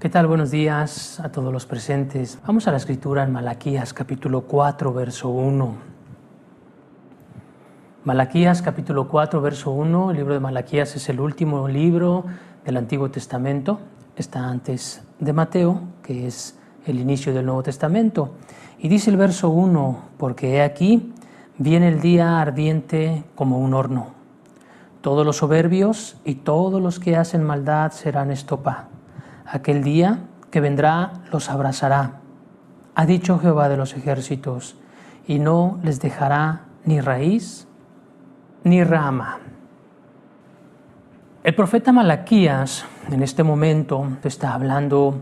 ¿Qué tal? Buenos días a todos los presentes. Vamos a la escritura en Malaquías capítulo 4, verso 1. Malaquías capítulo 4, verso 1. El libro de Malaquías es el último libro del Antiguo Testamento. Está antes de Mateo, que es el inicio del Nuevo Testamento. Y dice el verso 1, porque he aquí, viene el día ardiente como un horno. Todos los soberbios y todos los que hacen maldad serán estopa. Aquel día que vendrá los abrazará, ha dicho Jehová de los ejércitos, y no les dejará ni raíz ni rama. El profeta Malaquías en este momento está hablando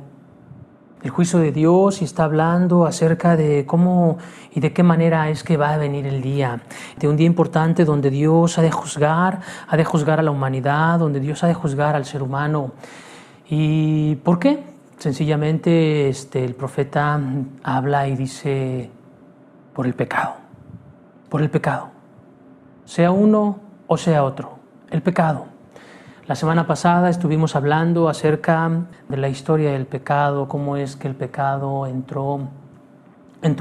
del juicio de Dios y está hablando acerca de cómo y de qué manera es que va a venir el día. De un día importante donde Dios ha de juzgar a la humanidad, donde Dios ha de juzgar al ser humano. ¿Y por qué? Sencillamente el profeta habla y dice por el pecado, sea uno o sea otro, el pecado. La semana pasada estuvimos hablando acerca de la historia del pecado, cómo es que el pecado entró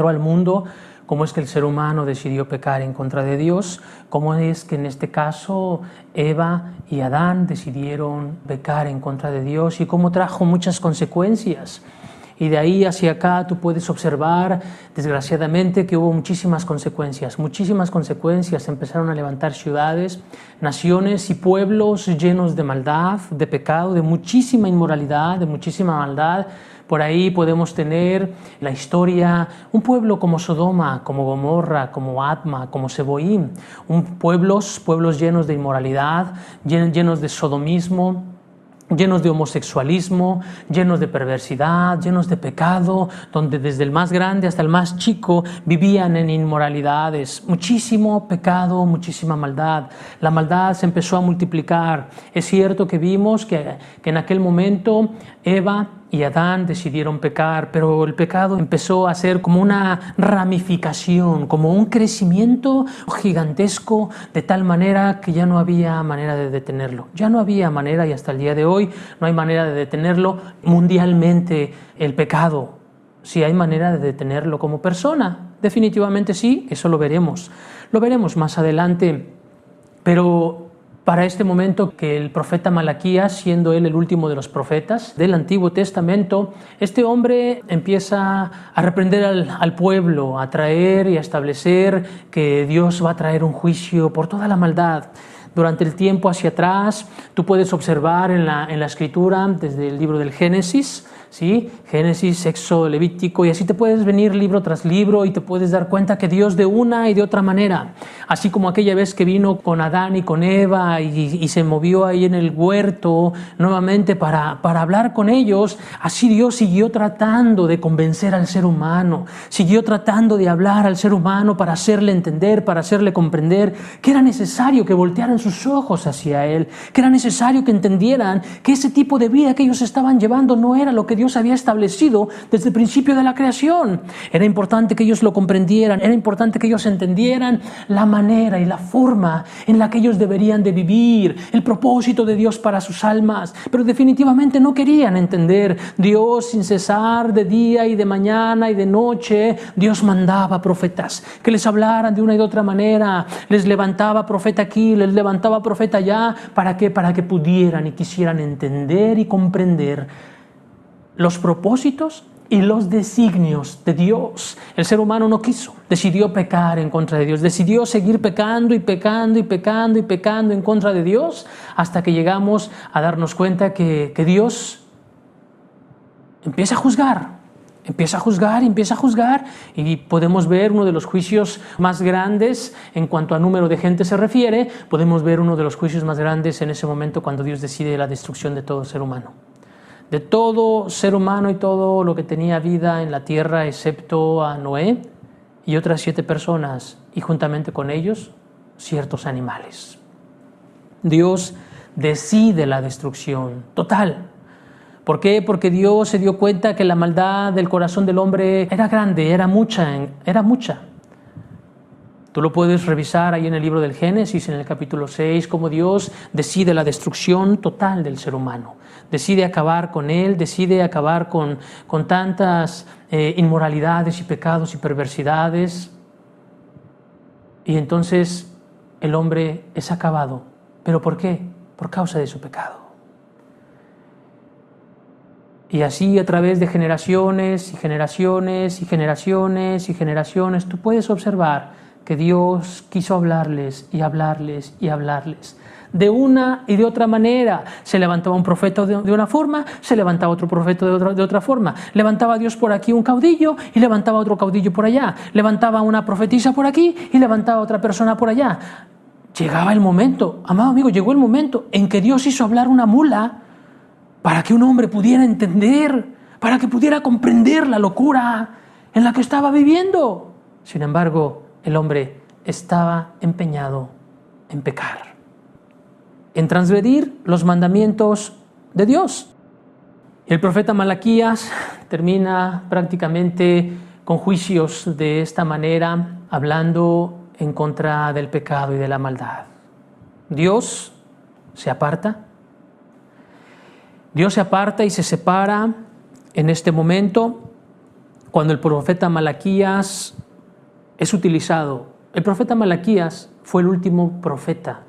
al mundo, cómo es que el ser humano decidió pecar en contra de Dios, cómo es que en este caso Eva y Adán decidieron pecar en contra de Dios y cómo trajo muchas consecuencias. Y de ahí hacia acá tú puedes observar, desgraciadamente, que hubo muchísimas consecuencias. Empezaron a levantar ciudades, naciones y pueblos llenos de maldad, de pecado, de muchísima inmoralidad, de muchísima maldad. Por ahí podemos tener la historia, un pueblo como Sodoma, como Gomorra, como Adma, como Seboim, pueblos llenos de inmoralidad, llenos de sodomismo, llenos de homosexualismo, llenos de perversidad, llenos de pecado, donde desde el más grande hasta el más chico vivían en inmoralidades. Muchísimo pecado, muchísima maldad. La maldad se empezó a multiplicar. Es cierto que vimos que en aquel momento Eva y Adán decidieron pecar, pero el pecado empezó a ser como una ramificación, como un crecimiento gigantesco, de tal manera que ya no había manera de detenerlo. Ya no había manera, y hasta el día de hoy no hay manera de detenerlo mundialmente, el pecado. Si hay manera de detenerlo como persona, definitivamente sí, eso lo veremos más adelante, pero para este momento que el profeta Malaquías, siendo él el último de los profetas del Antiguo Testamento, este hombre empieza a reprender al pueblo, a traer y a establecer que Dios va a traer un juicio por toda la maldad. Durante el tiempo hacia atrás, tú puedes observar en la Escritura, desde el libro del Génesis, ¿sí? Génesis, Éxodo, Levítico, y así te puedes venir libro tras libro y te puedes dar cuenta que Dios de una y de otra manera, así como aquella vez que vino con Adán y con Eva y se movió ahí en el huerto nuevamente para hablar con ellos, así Dios siguió tratando de convencer al ser humano, siguió tratando de hablar al ser humano para hacerle entender, para hacerle comprender que era necesario que voltearan sus ojos hacia Él, que era necesario que entendieran que ese tipo de vida que ellos estaban llevando no era lo que Dios había establecido desde el principio de la creación. Era importante que ellos lo comprendieran, era importante que ellos entendieran la manera y la forma en la que ellos deberían de vivir, el propósito de Dios para sus almas, pero definitivamente no querían entender. Dios, sin cesar, de día y de mañana y de noche, Dios mandaba profetas que les hablaran de una y de otra manera, les levantaba profeta aquí, les levantaba profeta allá. ¿Para qué? Para que pudieran y quisieran entender y comprender los propósitos y los designios de Dios. El ser humano no quiso, decidió pecar en contra de Dios, decidió seguir pecando en contra de Dios, hasta que llegamos a darnos cuenta que Dios empieza a juzgar, y podemos ver uno de los juicios más grandes en cuanto a número de gente se refiere. Podemos ver uno de los juicios más grandes en ese momento cuando Dios decide la destrucción de todo ser humano. De todo ser humano y todo lo que tenía vida en la tierra, excepto a Noé y otras 7 personas, y juntamente con ellos, ciertos animales. Dios decide la destrucción total. ¿Por qué? Porque Dios se dio cuenta que la maldad del corazón del hombre era grande, era mucha. Tú lo puedes revisar ahí en el libro del Génesis, en el capítulo 6, cómo Dios decide la destrucción total del ser humano. decide acabar con él, decide acabar con tantas inmoralidades y pecados y perversidades. Y entonces el hombre es acabado. ¿Pero por qué? Por causa de su pecado. Y así a través de generaciones y generaciones y generaciones y generaciones, tú puedes observar que Dios quiso hablarles y hablarles y hablarles. De una y de otra manera. Se levantaba un profeta de una forma, se levantaba otro profeta de otra forma. Levantaba Dios por aquí un caudillo y levantaba otro caudillo por allá. Levantaba una profetisa por aquí y levantaba otra persona por allá. Llegaba el momento, amado amigo, llegó el momento en que Dios hizo hablar una mula para que un hombre pudiera entender, para que pudiera comprender la locura en la que estaba viviendo. Sin embargo, el hombre estaba empeñado en pecar, en transgredir los mandamientos de Dios. Y el profeta Malaquías termina prácticamente con juicios de esta manera, hablando en contra del pecado y de la maldad. Dios se aparta. Dios se aparta y se separa en este momento cuando el profeta Malaquías es utilizado. El profeta Malaquías fue el último profeta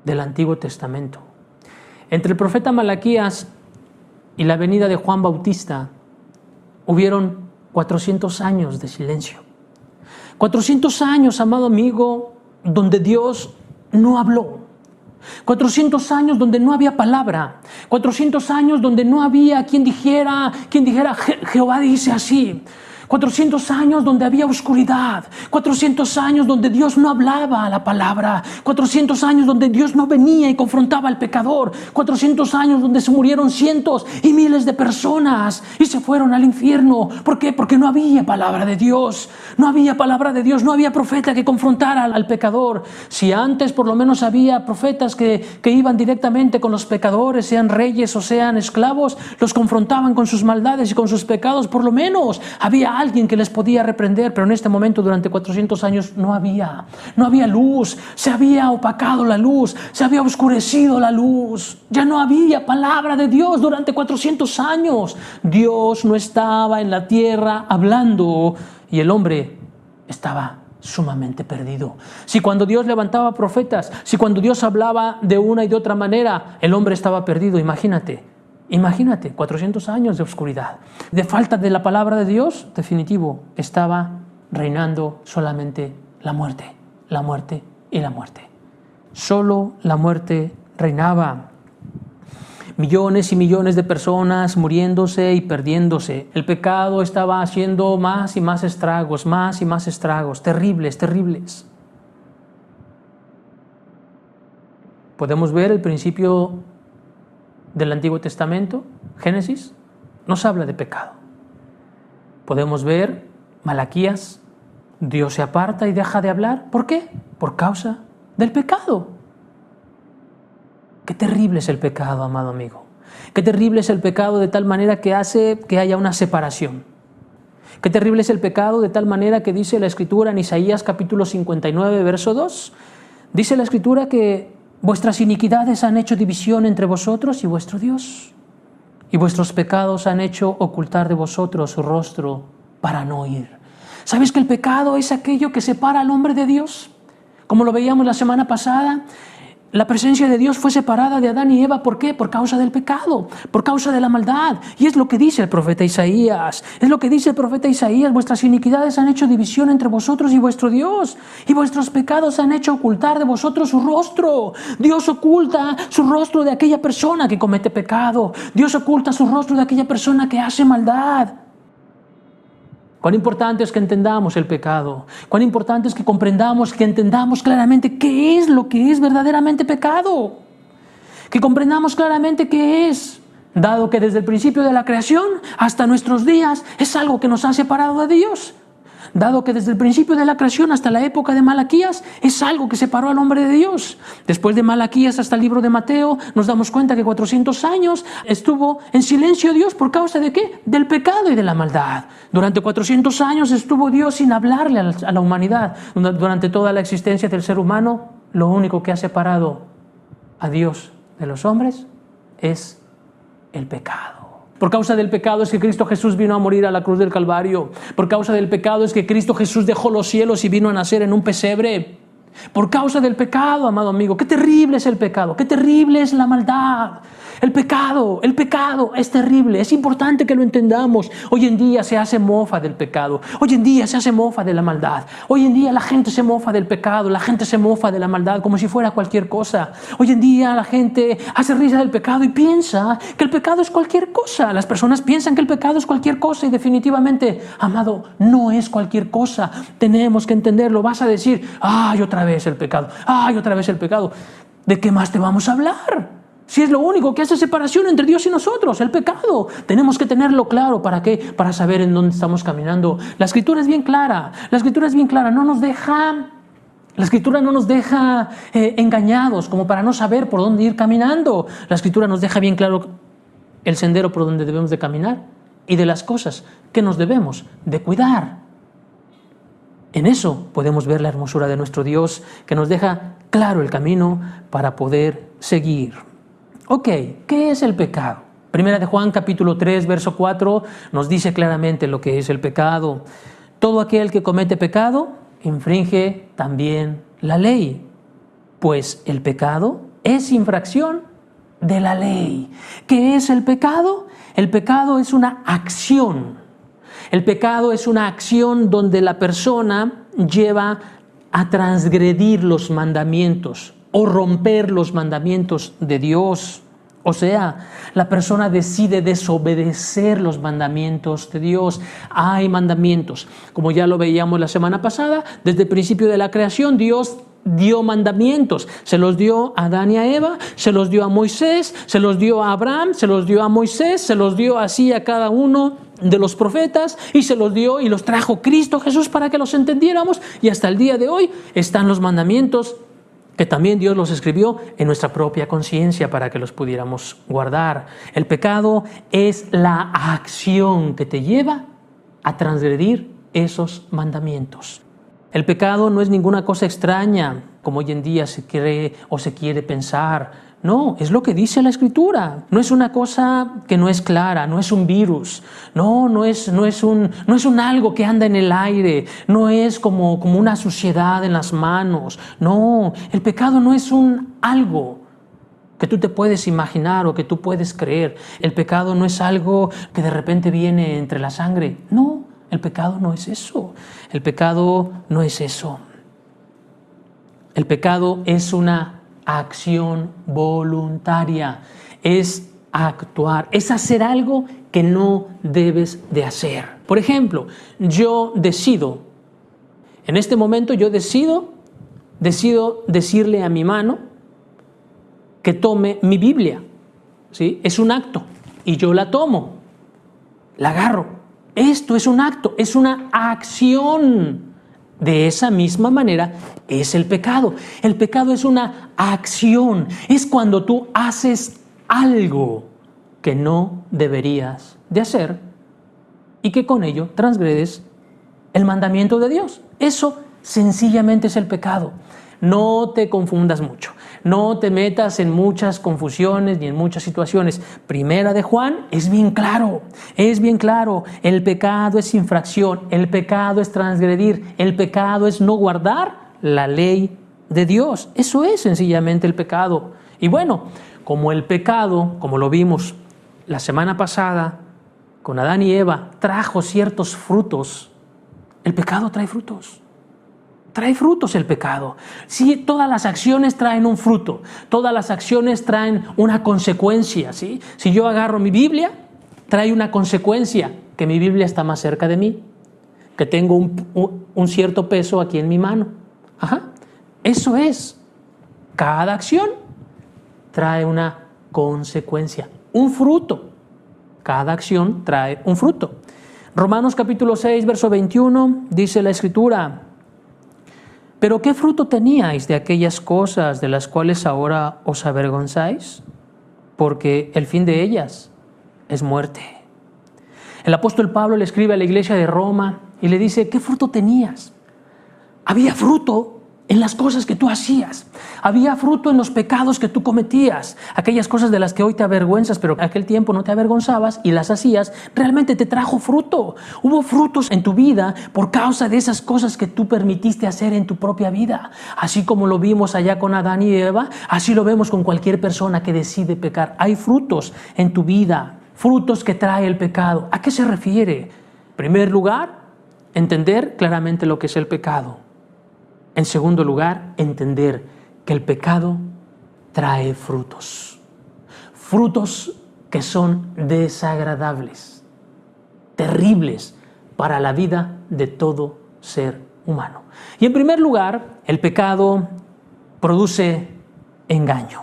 del Antiguo Testamento. Entre el profeta Malaquías y la venida de Juan Bautista hubieron 400 años de silencio. 400 años, amado amigo, donde Dios no habló. 400 años donde no había palabra. 400 años donde no había quien dijera Jehová dice así. 400 años donde había oscuridad, 400 años donde Dios no hablaba la palabra, 400 años donde Dios no venía y confrontaba al pecador, 400 años donde se murieron cientos y miles de personas y se fueron al infierno. ¿Por qué? Porque no había palabra de Dios, no había palabra de Dios, no había profeta que confrontara al pecador. Si antes por lo menos había profetas que iban directamente con los pecadores, sean reyes o sean esclavos, los confrontaban con sus maldades y con sus pecados, por lo menos había alguien que les podía reprender, pero en este momento durante 400 años no había luz, se había opacado la luz, se había oscurecido la luz, ya no había palabra de Dios durante 400 años. Dios no estaba en la tierra hablando y el hombre estaba sumamente perdido. Si cuando Dios levantaba profetas, si cuando Dios hablaba de una y de otra manera, el hombre estaba perdido, imagínate, 400 años de oscuridad, de falta de la palabra de Dios, definitivo, estaba reinando solamente la muerte y la muerte. Solo la muerte reinaba. Millones y millones de personas muriéndose y perdiéndose. El pecado estaba haciendo más y más estragos, terribles. Podemos ver el principio del Antiguo Testamento, Génesis, nos habla de pecado. Podemos ver Malaquías, Dios se aparta y deja de hablar. ¿Por qué? Por causa del pecado. Qué terrible es el pecado, amado amigo. Qué terrible es el pecado de tal manera que hace que haya una separación. Qué terrible es el pecado de tal manera que dice la Escritura en Isaías capítulo 59, verso 2. Dice la Escritura que vuestras iniquidades han hecho división entre vosotros y vuestro Dios, y vuestros pecados han hecho ocultar de vosotros su rostro para no oír. ¿Sabes que el pecado es aquello que separa al hombre de Dios? Como lo veíamos la semana pasada, la presencia de Dios fue separada de Adán y Eva. ¿Por qué? Por causa del pecado, por causa de la maldad. Y es lo que dice el profeta Isaías. Vuestras iniquidades han hecho división entre vosotros y vuestro Dios. Y vuestros pecados han hecho ocultar de vosotros su rostro. Dios oculta su rostro de aquella persona que comete pecado. Dios oculta su rostro de aquella persona que hace maldad. Cuán importante es que entendamos el pecado, cuán importante es que comprendamos, que entendamos claramente qué es lo que es verdaderamente pecado, que comprendamos claramente qué es, dado que desde el principio de la creación hasta nuestros días es algo que nos ha separado de Dios. Dado que desde el principio de la creación hasta la época de Malaquías es algo que separó al hombre de Dios. Después de Malaquías hasta el libro de Mateo nos damos cuenta que 400 años estuvo en silencio Dios. ¿Por causa de qué? Del pecado y de la maldad. Durante 400 años estuvo Dios sin hablarle a la humanidad. Durante toda la existencia del ser humano, lo único que ha separado a Dios de los hombres es el pecado. Por causa del pecado es que Cristo Jesús vino a morir a la cruz del Calvario. Por causa del pecado es que Cristo Jesús dejó los cielos y vino a nacer en un pesebre. Por causa del pecado, amado amigo. Qué terrible es el pecado, qué terrible es la maldad. El pecado es terrible, es importante que lo entendamos. Hoy en día se hace mofa del pecado, hoy en día se hace mofa de la maldad. Hoy en día la gente se mofa del pecado, la gente se mofa de la maldad como si fuera cualquier cosa. Hoy en día la gente hace risa del pecado y piensa que el pecado es cualquier cosa. Las personas piensan que el pecado es cualquier cosa y definitivamente, amado, no es cualquier cosa. Tenemos que entenderlo. Vas a decir, ay, otra vez el pecado, ay, otra vez el pecado. ¿De qué más te vamos a hablar? Si es lo único que hace separación entre Dios y nosotros, el pecado. Tenemos que tenerlo claro. ¿Para qué? Para saber en dónde estamos caminando. La Escritura es bien clara. La Escritura es bien clara. La Escritura no nos deja engañados como para no saber por dónde ir caminando. La Escritura nos deja bien claro el sendero por donde debemos de caminar y de las cosas que nos debemos de cuidar. En eso podemos ver la hermosura de nuestro Dios, que nos deja claro el camino para poder seguir. Ok, ¿qué es el pecado? Primera de Juan capítulo 3, verso 4 nos dice claramente lo que es el pecado. Todo aquel que comete pecado infringe también la ley, pues el pecado es infracción de la ley. ¿Qué es el pecado? El pecado es una acción. El pecado es una acción donde la persona lleva a transgredir los mandamientos o romper los mandamientos de Dios. O sea, la persona decide desobedecer los mandamientos de Dios. Hay mandamientos, como ya lo veíamos la semana pasada, desde el principio de la creación Dios dio mandamientos, se los dio a Adán y a Eva, se los dio a Moisés, se los dio a Abraham, se los dio a Moisés, se los dio así a cada uno de los profetas y se los dio y los trajo Cristo Jesús para que los entendiéramos, y hasta el día de hoy están los mandamientos que también Dios los escribió en nuestra propia conciencia para que los pudiéramos guardar. El pecado es la acción que te lleva a transgredir esos mandamientos. El pecado no es ninguna cosa extraña, como hoy en día se cree o se quiere pensar. No, es lo que dice la Escritura. No es una cosa que no es clara, no es un virus, no es un algo que anda en el aire, no es como una suciedad en las manos. No, el pecado no es un algo que tú te puedes imaginar o que tú puedes creer. El pecado no es algo que de repente viene entre la sangre. No, el pecado no es eso. El pecado no es eso. El pecado es una acción voluntaria, es actuar, es hacer algo que no debes de hacer. Por ejemplo, yo decido, en este momento yo decido decirle a mi mano que tome mi Biblia, ¿sí? Es un acto y yo la tomo, la agarro. Esto es un acto, es una acción. De esa misma manera es el pecado. El pecado es una acción. Es cuando tú haces algo que no deberías de hacer y que con ello transgredes el mandamiento de Dios. Eso sencillamente es el pecado. No te confundas mucho. No te metas en muchas confusiones ni en muchas situaciones. Primera de Juan es bien claro. El pecado es infracción, el pecado es transgredir, el pecado es no guardar la ley de Dios. Eso es sencillamente el pecado. Y bueno, como el pecado, como lo vimos la semana pasada con Adán y Eva, trajo ciertos frutos, el pecado trae frutos. Trae frutos el pecado. Sí, todas las acciones traen un fruto, todas las acciones traen una consecuencia, ¿sí? Si yo agarro mi Biblia, trae una consecuencia, que mi Biblia está más cerca de mí, que tengo un cierto peso aquí en mi mano. Eso es. Cada acción trae una consecuencia, un fruto. Cada acción trae un fruto. Romanos capítulo 6, verso 21, dice la Escritura: ¿pero qué fruto teníais de aquellas cosas de las cuales ahora os avergonzáis? Porque el fin de ellas es muerte. El apóstol Pablo le escribe a la iglesia de Roma y le dice: ¿qué fruto tenías? Había fruto en las cosas que tú hacías. Había fruto en los pecados que tú cometías. Aquellas cosas de las que hoy te avergüenzas, pero en aquel tiempo no te avergonzabas y las hacías, realmente te trajo fruto. Hubo frutos en tu vida por causa de esas cosas que tú permitiste hacer en tu propia vida. Así como lo vimos allá con Adán y Eva, así lo vemos con cualquier persona que decide pecar. Hay frutos en tu vida, frutos que trae el pecado. ¿A qué se refiere? En primer lugar, entender claramente lo que es el pecado. En segundo lugar, entender que el pecado trae frutos. Frutos que son desagradables, terribles para la vida de todo ser humano. Y en primer lugar, el pecado produce engaño.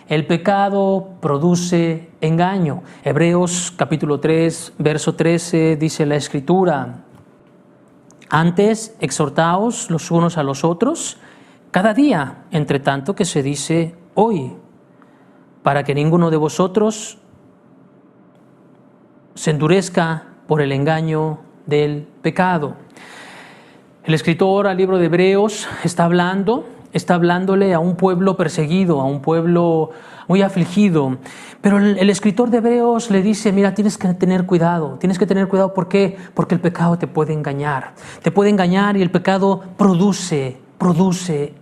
El pecado produce engaño. Hebreos capítulo 3, verso 13 dice la Escritura: antes, exhortaos los unos a los otros cada día, entre tanto que se dice hoy, para que ninguno de vosotros se endurezca por el engaño del pecado. El escritor al libro de Hebreos está hablándole a un pueblo perseguido, a un pueblo muy afligido. Pero el escritor de Hebreos le dice, mira, tienes que tener cuidado. ¿Por qué? Porque el pecado te puede engañar. Te puede engañar y el pecado produce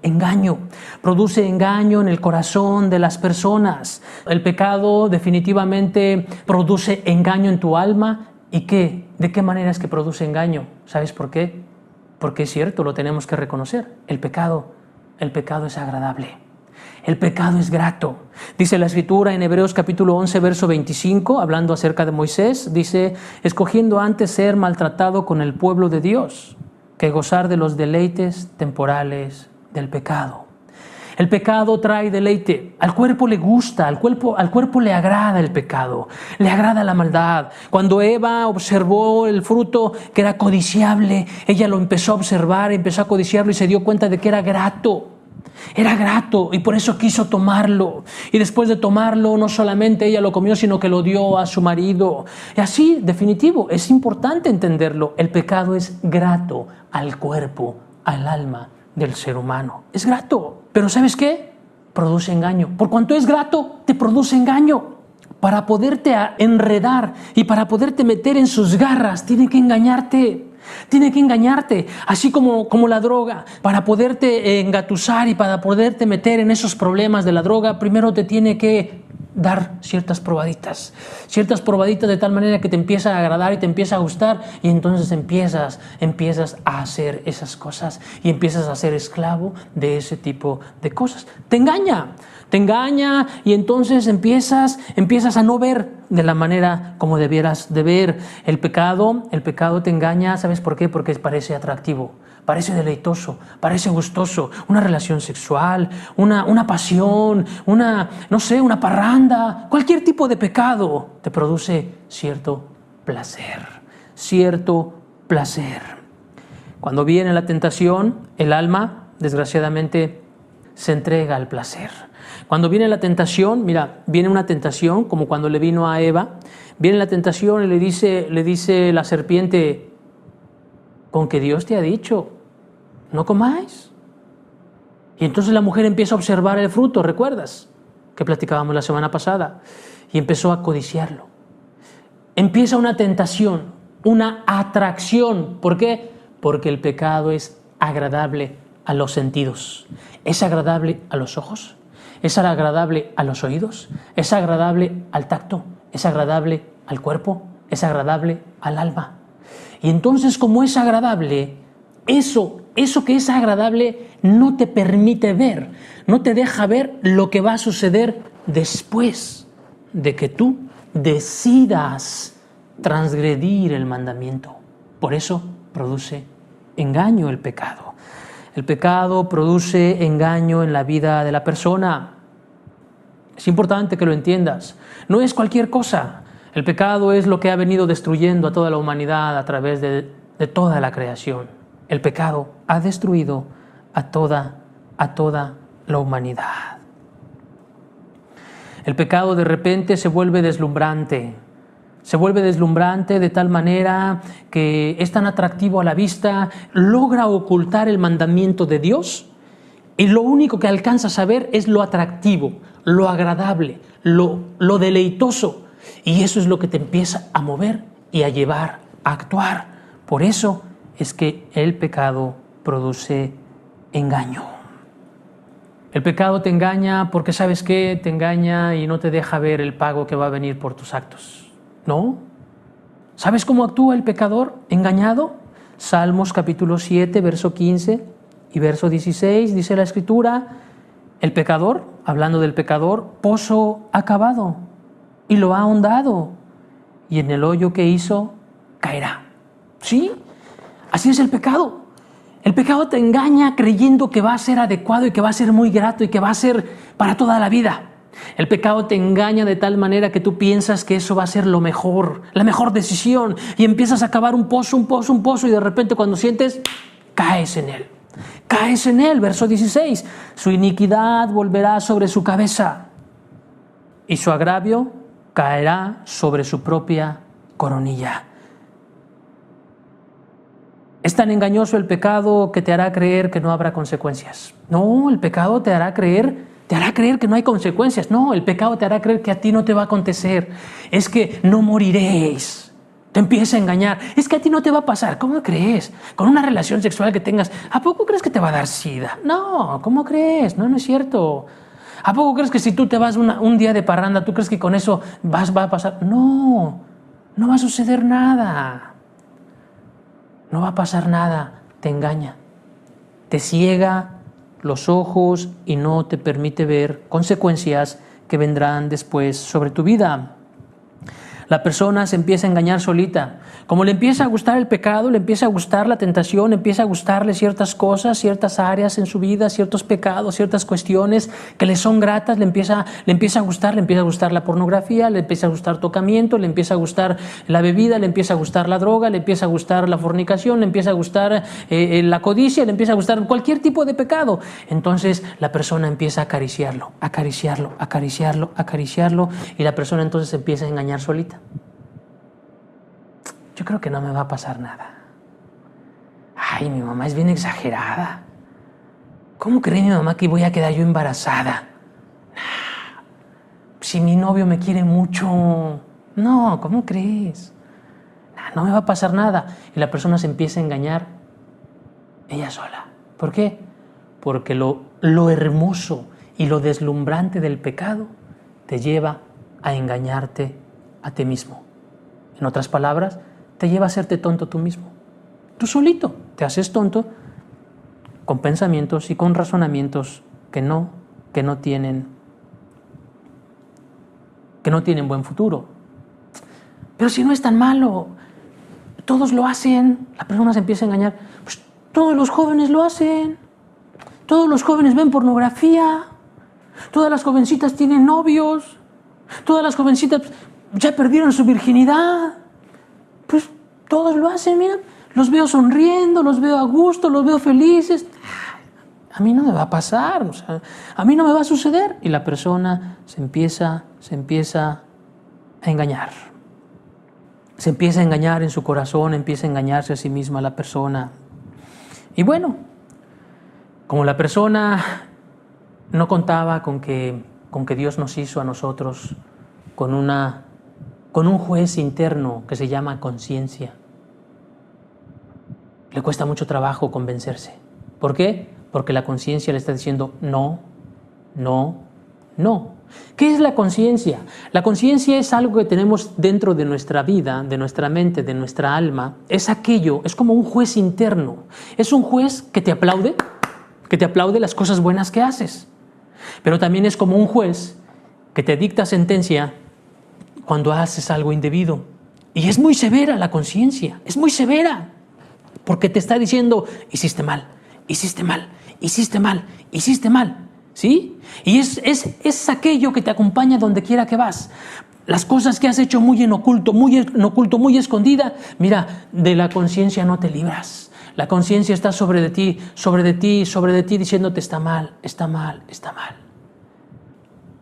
engaño. Produce engaño en el corazón de las personas. El pecado definitivamente produce engaño en tu alma. ¿Y qué? ¿De qué manera es que produce engaño? ¿Sabes por qué? Porque es cierto, lo tenemos que reconocer. El pecado es agradable. El pecado es grato. Dice la Escritura en Hebreos capítulo 11, verso 25, hablando acerca de Moisés, dice, escogiendo antes ser maltratado con el pueblo de Dios, que gozar de los deleites temporales del pecado. El pecado trae deleite. Al cuerpo le gusta, al cuerpo le agrada el pecado, le agrada la maldad. Cuando Eva observó el fruto que era codiciable, ella lo empezó a observar, empezó a codiciarlo y se dio cuenta de que era grato. Era grato y por eso quiso tomarlo. Y después de tomarlo, no solamente ella lo comió, sino que lo dio a su marido. Y así, definitivo, es importante entenderlo. El pecado es grato al cuerpo, al alma del ser humano. Es grato. Pero ¿sabes qué? Produce engaño. Por cuanto es grato, te produce engaño. Para poderte enredar y para poderte meter en sus garras, tiene que engañarte. Tiene que engañarte, así como la droga. Para poderte engatusar y para poderte meter en esos problemas de la droga, primero te tiene que dar ciertas probaditas de tal manera que te empieza a agradar y te empieza a gustar, y entonces empiezas a hacer esas cosas y empiezas a ser esclavo de ese tipo de cosas. Te engaña y entonces empiezas a no ver de la manera como debieras de ver. El pecado te engaña, ¿sabes por qué? Porque parece atractivo, parece deleitoso, parece gustoso. Una relación sexual, una pasión, una parranda, cualquier tipo de pecado te produce cierto placer. Cuando viene la tentación, el alma, desgraciadamente, se entrega al placer. Cuando viene la tentación, mira, viene una tentación como cuando le vino a Eva, viene la tentación y le dice la serpiente, con que Dios te ha dicho, no comáis. Y entonces la mujer empieza a observar el fruto, ¿recuerdas? Que platicábamos la semana pasada, y empezó a codiciarlo. Empieza una tentación, una atracción. ¿Por qué? Porque el pecado es agradable a los sentidos. Es agradable a los ojos, es agradable a los oídos, es agradable al tacto, es agradable al cuerpo, es agradable al alma. Y entonces, como es agradable, eso que es agradable no te permite ver, no te deja ver lo que va a suceder después de que tú decidas transgredir el mandamiento. Por eso produce engaño el pecado. El pecado produce engaño en la vida de la persona. Es importante que lo entiendas. No es cualquier cosa. El pecado es lo que ha venido destruyendo a toda la humanidad a través de toda la creación. El pecado ha destruido a toda la humanidad. El pecado de repente se vuelve deslumbrante. Se vuelve deslumbrante de tal manera que es tan atractivo a la vista, logra ocultar el mandamiento de Dios Y lo único que alcanzas a ver es lo atractivo, lo agradable, lo deleitoso. Y eso es lo que te empieza a mover y a llevar a actuar. Por eso es que el pecado produce engaño. El pecado te engaña porque, ¿sabes qué? Te engaña y no te deja ver el pago que va a venir por tus actos. ¿No? ¿Sabes cómo actúa el pecador engañado? Salmos capítulo 7, verso 15 y verso 16, dice la Escritura, el pecador, hablando del pecador, pozo ha cavado y lo ha ahondado, y en el hoyo que hizo caerá. ¿Sí? Así es el pecado. El pecado te engaña creyendo que va a ser adecuado y que va a ser muy grato y que va a ser para toda la vida. El pecado te engaña de tal manera que tú piensas que eso va a ser lo mejor, la mejor decisión, y empiezas a cavar un pozo, y de repente cuando sientes, caes en él. Caes en él, verso 16. Su iniquidad volverá sobre su cabeza y su agravio caerá sobre su propia coronilla. Es tan engañoso el pecado que te hará creer que no habrá consecuencias. No, el pecado te hará creer que no hay consecuencias. No, el pecado te hará creer que a ti no te va a acontecer. Es que no moriréis. Te empieza a engañar. Es que a ti no te va a pasar. ¿Cómo crees? Con una relación sexual que tengas, ¿a poco crees que te va a dar sida? No, ¿cómo crees? No es cierto. ¿A poco crees que si tú te vas un día de parranda, tú crees que con eso va a pasar? No, no va a suceder nada. No va a pasar nada. Te engaña. Te ciega los ojos y no te permite ver consecuencias que vendrán después sobre tu vida. La persona se empieza a engañar solita. Como le empieza a gustar el pecado, le empieza a gustar la tentación, empieza a gustarle ciertas cosas, ciertas áreas en su vida, ciertos pecados, ciertas cuestiones que le son gratas, le empieza a gustar la pornografía, le empieza a gustar el tocamiento, le empieza a gustar la bebida, le empieza a gustar la droga, le empieza a gustar la fornicación, le empieza a gustar la codicia, le empieza a gustar cualquier tipo de pecado. Entonces la persona empieza a acariciarlo, y la persona entonces se empieza a engañar solita. Yo creo que no me va a pasar nada. Ay, mi mamá es bien exagerada. ¿Cómo cree mi mamá que voy a quedar yo embarazada? Si mi novio me quiere mucho. No, ¿cómo crees? No me va a pasar nada. Y la persona se empieza a engañar ella sola. ¿Por qué? Porque lo hermoso y lo deslumbrante del pecado te lleva a engañarte a ti mismo. En otras palabras, te lleva a hacerte tonto tú mismo. Tú solito te haces tonto con pensamientos y con razonamientos que no tienen buen futuro. Pero si no es tan malo, todos lo hacen, la persona se empieza a engañar. Pues todos los jóvenes lo hacen, todos los jóvenes ven pornografía, todas las jovencitas tienen novios, todas las jovencitas ya perdieron su virginidad. Pues todos lo hacen, mira, los veo sonriendo, los veo a gusto, los veo felices. A mí no me va a pasar, o sea, a mí no me va a suceder. Y la persona se empieza a engañar. Se empieza a engañar en su corazón, empieza a engañarse a sí misma la persona. Y bueno, como la persona no contaba con que Dios nos hizo a nosotros con un juez interno que se llama conciencia, le cuesta mucho trabajo convencerse. ¿Por qué? Porque la conciencia le está diciendo no, no, no. ¿Qué es la conciencia? La conciencia es algo que tenemos dentro de nuestra vida, de nuestra mente, de nuestra alma. Es como un juez interno. Es un juez que te aplaude las cosas buenas que haces. Pero también es como un juez que te dicta sentencia cuando haces algo indebido. Y es muy severa la conciencia, es muy severa, porque te está diciendo, hiciste mal, ¿sí? Y es aquello que te acompaña donde quiera que vas. Las cosas que has hecho muy en oculto, muy escondida, mira, de la conciencia no te libras. La conciencia está sobre de ti, diciéndote está mal.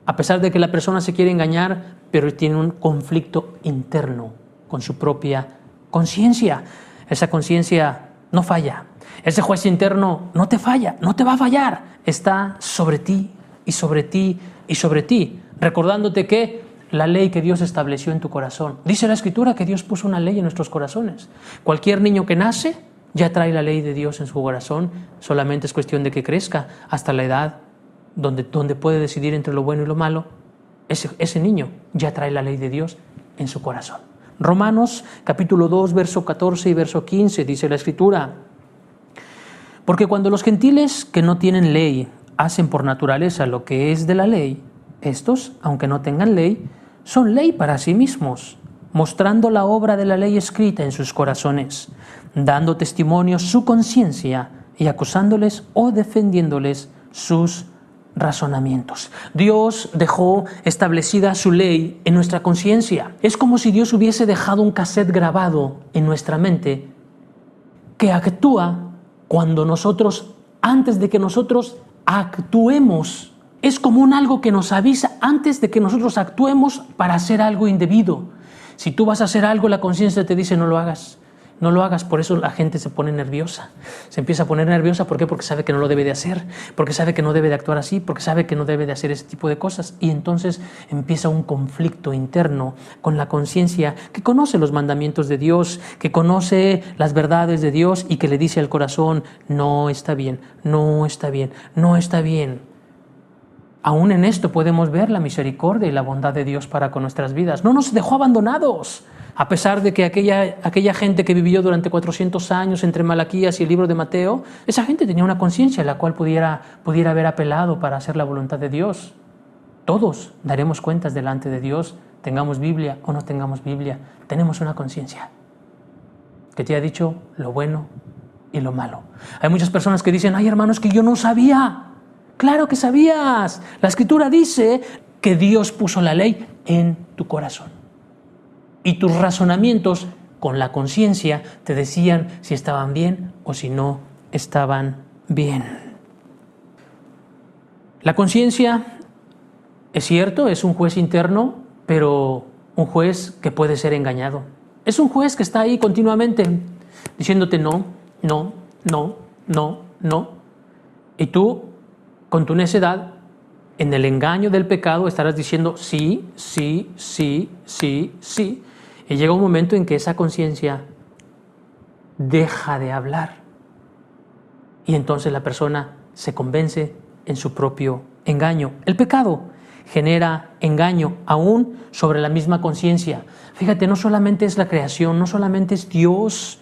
A pesar de que la persona se quiere engañar, pero tiene un conflicto interno con su propia conciencia. Esa conciencia no falla. Ese juez interno no te falla, no te va a fallar. Está sobre ti y sobre ti y sobre ti, recordándote que la ley que Dios estableció en tu corazón. Dice la Escritura que Dios puso una ley en nuestros corazones. Cualquier niño que nace ya trae la ley de Dios en su corazón, solamente es cuestión de que crezca hasta la edad donde puede decidir entre lo bueno y lo malo. Ese niño ya trae la ley de Dios en su corazón. Romanos capítulo 2, verso 14 y verso 15, dice la Escritura: porque cuando los gentiles que no tienen ley hacen por naturaleza lo que es de la ley, estos, aunque no tengan ley, son ley para sí mismos, mostrando la obra de la ley escrita en sus corazones, dando testimonio su conciencia y acusándoles o defendiéndoles sus razonamientos. Dios dejó establecida su ley en nuestra conciencia. Es como si Dios hubiese dejado un cassette grabado en nuestra mente que actúa cuando nosotros, antes de que nosotros actuemos. Es como algo que nos avisa antes de que nosotros actuemos para hacer algo indebido. Si tú vas a hacer algo, la conciencia te dice no lo hagas. No lo hagas, por eso la gente se pone nerviosa. Se empieza a poner nerviosa, ¿por qué? Porque sabe que no lo debe de hacer, porque sabe que no debe de actuar así, porque sabe que no debe de hacer ese tipo de cosas. Y entonces empieza un conflicto interno con la conciencia que conoce los mandamientos de Dios, que conoce las verdades de Dios y que le dice al corazón, no está bien, no está bien, no está bien. Aún en esto podemos ver la misericordia y la bondad de Dios para con nuestras vidas. No nos dejó abandonados. A pesar de que aquella gente que vivió durante 400 años entre Malaquías y el libro de Mateo, esa gente tenía una conciencia a la cual pudiera haber apelado para hacer la voluntad de Dios. Todos daremos cuentas delante de Dios, tengamos Biblia o no tengamos Biblia. Tenemos una conciencia que te ha dicho lo bueno y lo malo. Hay muchas personas que dicen, ay hermanos, que yo no sabía. Claro que sabías. La Escritura dice que Dios puso la ley en tu corazón. Y tus razonamientos con la conciencia te decían si estaban bien o si no estaban bien. La conciencia, es cierto, es un juez interno, pero un juez que puede ser engañado. Es un juez que está ahí continuamente diciéndote no, no, no, no, no. Y tú, con tu necedad, en el engaño del pecado, estarás diciendo sí, sí, sí, sí, sí. Y llega un momento en que esa conciencia deja de hablar. Y entonces la persona se convence en su propio engaño. El pecado genera engaño aún sobre la misma conciencia. Fíjate, no solamente es la creación, no solamente es Dios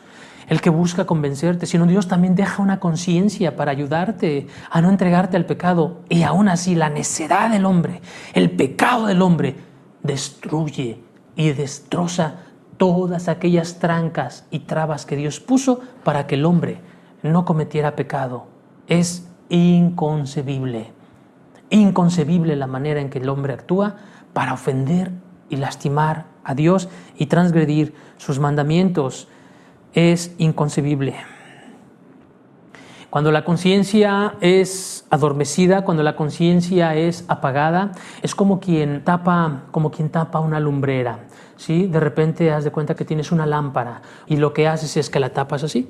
el que busca convencerte, sino Dios también deja una conciencia para ayudarte a no entregarte al pecado. Y aún así la necedad del hombre, el pecado del hombre, destruye y destroza todas aquellas trancas y trabas que Dios puso para que el hombre no cometiera pecado. Es inconcebible la manera en que el hombre actúa para ofender y lastimar a Dios y transgredir sus mandamientos. Es inconcebible. Cuando la conciencia es adormecida, cuando la conciencia es apagada, es como quien tapa una lumbrera, ¿sí? De repente haz de cuenta que tienes una lámpara y lo que haces es que la tapas así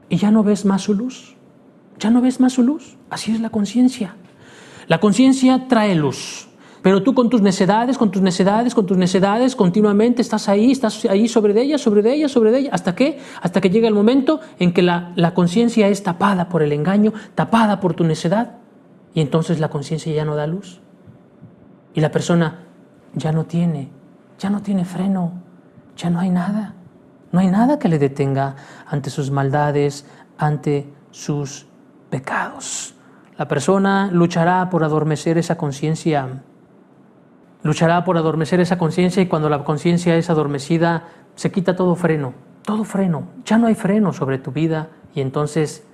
y ya no ves más su luz. Ya no ves más su luz. Así es la conciencia. La conciencia trae luz. Pero tú con tus necedades, continuamente estás ahí sobre ella, ¿hasta qué? Hasta que llega el momento en que la conciencia es tapada por el engaño, tapada por tu necedad, y entonces la conciencia ya no da luz. Y la persona ya no tiene freno, ya no hay nada que le detenga ante sus maldades, ante sus pecados. La persona luchará por adormecer esa conciencia. Y cuando la conciencia es adormecida, se quita todo freno. Ya no hay freno sobre tu vida y entonces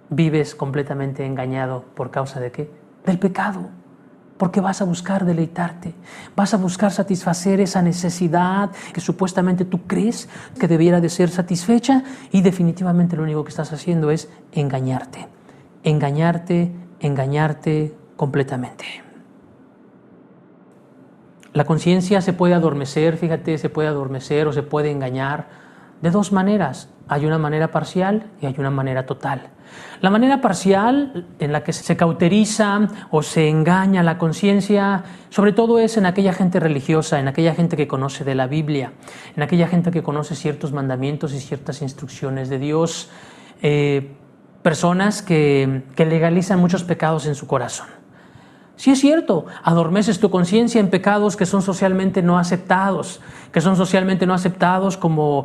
vives completamente engañado. ¿Por causa de qué? Del pecado. Porque vas a buscar deleitarte, vas a buscar satisfacer esa necesidad que supuestamente tú crees que debiera de ser satisfecha y definitivamente lo único que estás haciendo es engañarte completamente. La conciencia se puede adormecer, fíjate, se puede adormecer o se puede engañar de dos maneras. Hay una manera parcial y hay una manera total. La manera parcial, en la que se cauteriza o se engaña la conciencia, sobre todo es en aquella gente religiosa, en aquella gente que conoce de la Biblia, en aquella gente que conoce ciertos mandamientos y ciertas instrucciones de Dios, personas que legalizan muchos pecados en su corazón. Sí es cierto, adormeces tu conciencia en pecados que son socialmente no aceptados, como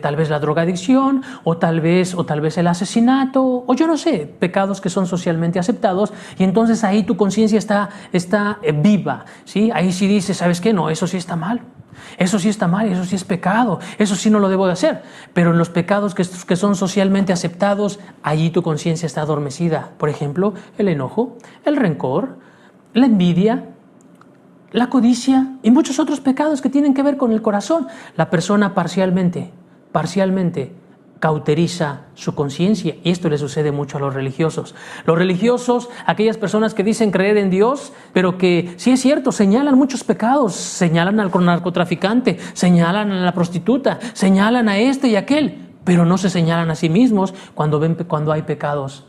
tal vez la drogadicción o tal vez el asesinato, o yo no sé, pecados que son socialmente aceptados, y entonces ahí tu conciencia está viva, ¿sí? Ahí sí dices, ¿sabes qué? No, eso sí está mal. Eso sí está mal, eso sí es pecado, eso sí no lo debo de hacer. Pero en los pecados que son socialmente aceptados, allí tu conciencia está adormecida. Por ejemplo, el enojo, el rencor, la envidia, la codicia y muchos otros pecados que tienen que ver con el corazón. La persona parcialmente cauteriza su conciencia, y esto le sucede mucho a los religiosos. Los religiosos, aquellas personas que dicen creer en Dios, pero que sí es cierto, señalan muchos pecados, señalan al narcotraficante, señalan a la prostituta, señalan a este y aquel, pero no se señalan a sí mismos cuando hay pecados.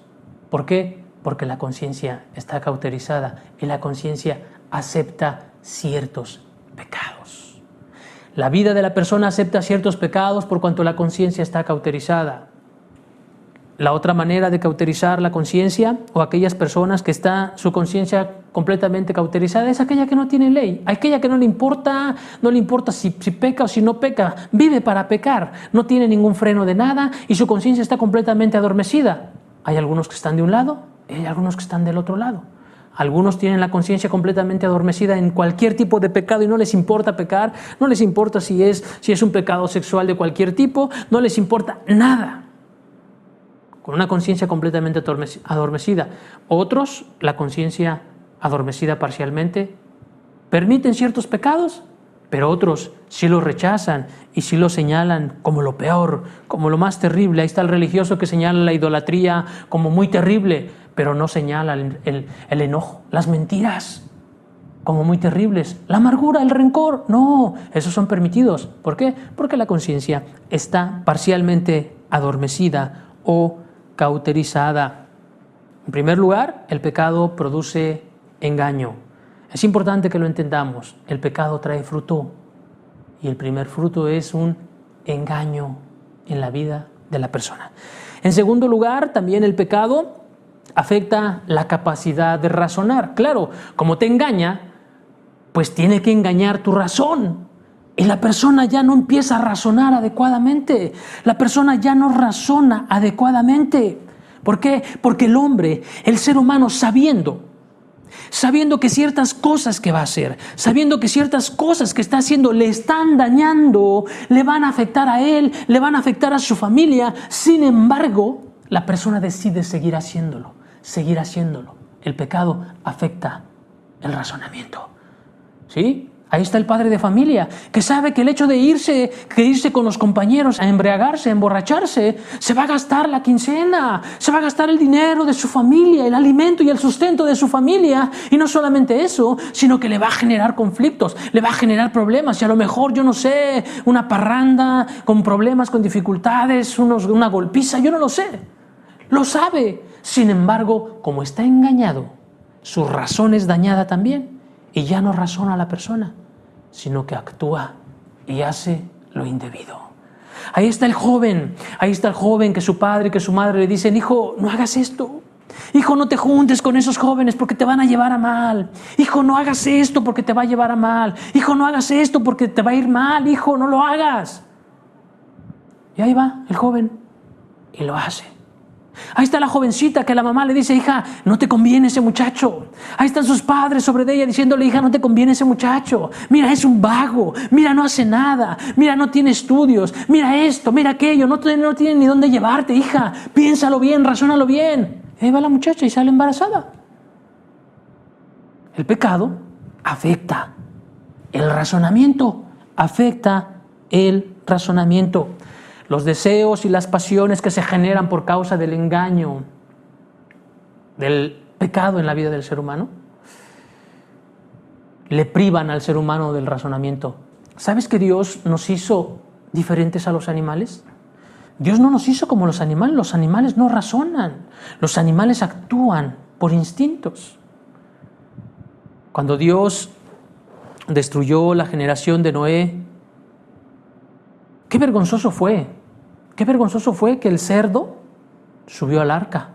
¿Por qué? Porque la conciencia está cauterizada y la conciencia acepta ciertos pecados. La vida de la persona acepta ciertos pecados por cuanto la conciencia está cauterizada. La otra manera de cauterizar la conciencia, o aquellas personas que está su conciencia completamente cauterizada, es aquella que no tiene ley, aquella que no le importa si peca o si no peca, vive para pecar, no tiene ningún freno de nada y su conciencia está completamente adormecida. Hay algunos que están de un lado y hay algunos que están del otro lado. Algunos tienen la conciencia completamente adormecida en cualquier tipo de pecado y no les importa pecar, no les importa si es un pecado sexual de cualquier tipo, no les importa nada. Con una conciencia completamente adormecida. Otros, la conciencia adormecida parcialmente, permiten ciertos pecados, pero otros sí los rechazan y sí los señalan como lo peor, como lo más terrible. Ahí está el religioso que señala la idolatría como muy terrible, pero no señala el enojo, las mentiras como muy terribles, la amargura, el rencor. No, esos son permitidos. ¿Por qué? Porque la conciencia está parcialmente adormecida o cauterizada. En primer lugar, el pecado produce engaño. Es importante que lo entendamos. El pecado trae fruto y el primer fruto es un engaño en la vida de la persona. En segundo lugar, también el pecado afecta la capacidad de razonar. Claro, como te engaña, pues tiene que engañar tu razón. Y la persona ya no empieza a razonar adecuadamente. La persona ya no razona adecuadamente. ¿Por qué? Porque el hombre, el ser humano, sabiendo que ciertas cosas que va a hacer, sabiendo que ciertas cosas que está haciendo le están dañando, le van a afectar a él, le van a afectar a su familia, sin embargo, la persona decide seguir haciéndolo. El pecado afecta el razonamiento. ¿Sí? Ahí está el padre de familia, que sabe que el hecho de irse con los compañeros a embriagarse, a emborracharse, se va a gastar la quincena, se va a gastar el dinero de su familia, el alimento y el sustento de su familia. Y no solamente eso, sino que le va a generar conflictos, le va a generar problemas. Y a lo mejor, yo no sé, una parranda con problemas, con dificultades, una golpiza, yo no lo sé. Lo sabe. Sin embargo, como está engañado, su razón es dañada también. Y ya no razona a la persona, sino que actúa y hace lo indebido. Ahí está el joven que su padre, que su madre le dicen: hijo, no hagas esto. Hijo, no te juntes con esos jóvenes porque te van a llevar a mal. Hijo, no hagas esto porque te va a llevar a mal. Hijo, no hagas esto porque te va a ir mal. Hijo, no lo hagas. Y ahí va el joven y lo hace. Ahí está la jovencita que la mamá le dice: hija, no te conviene ese muchacho. Ahí están sus padres sobre de ella diciéndole: hija, no te conviene ese muchacho. Mira, es un vago. Mira, no hace nada. Mira, no tiene estudios. Mira esto, mira aquello. No tiene ni dónde llevarte, hija. Piénsalo bien, razónalo bien. Y ahí va la muchacha y sale embarazada. El pecado afecta el razonamiento. Los deseos y las pasiones que se generan por causa del engaño, del pecado en la vida del ser humano, le privan al ser humano del razonamiento. ¿Sabes que Dios nos hizo diferentes a los animales? Dios no nos hizo como los animales no razonan, los animales actúan por instintos. Cuando Dios destruyó la generación de Noé, qué vergonzoso fue que el cerdo subió al arca,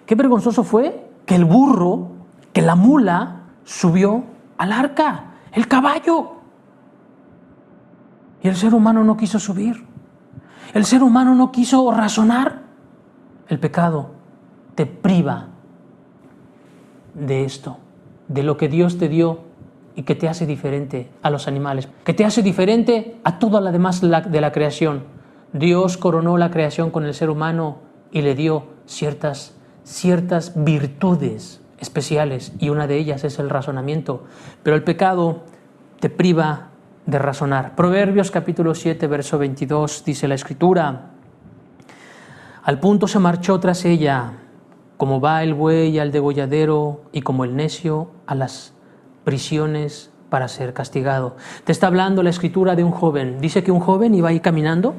qué vergonzoso fue que el burro, que la mula subió al arca, el caballo. Y el ser humano no quiso subir. El ser humano no quiso razonar. El pecado te priva de esto, de lo que Dios te dio y que te hace diferente a los animales, que te hace diferente a toda la demás de la creación. Dios coronó la creación con el ser humano y le dio ciertas virtudes especiales, y una de ellas es el razonamiento. Pero el pecado te priva de razonar. Proverbios capítulo 7, verso 22, dice la Escritura: al punto se marchó tras ella, como va el buey al degolladero y como el necio a las prisiones para ser castigado. Te está hablando la Escritura de un joven. Dice que un joven iba ahí caminando,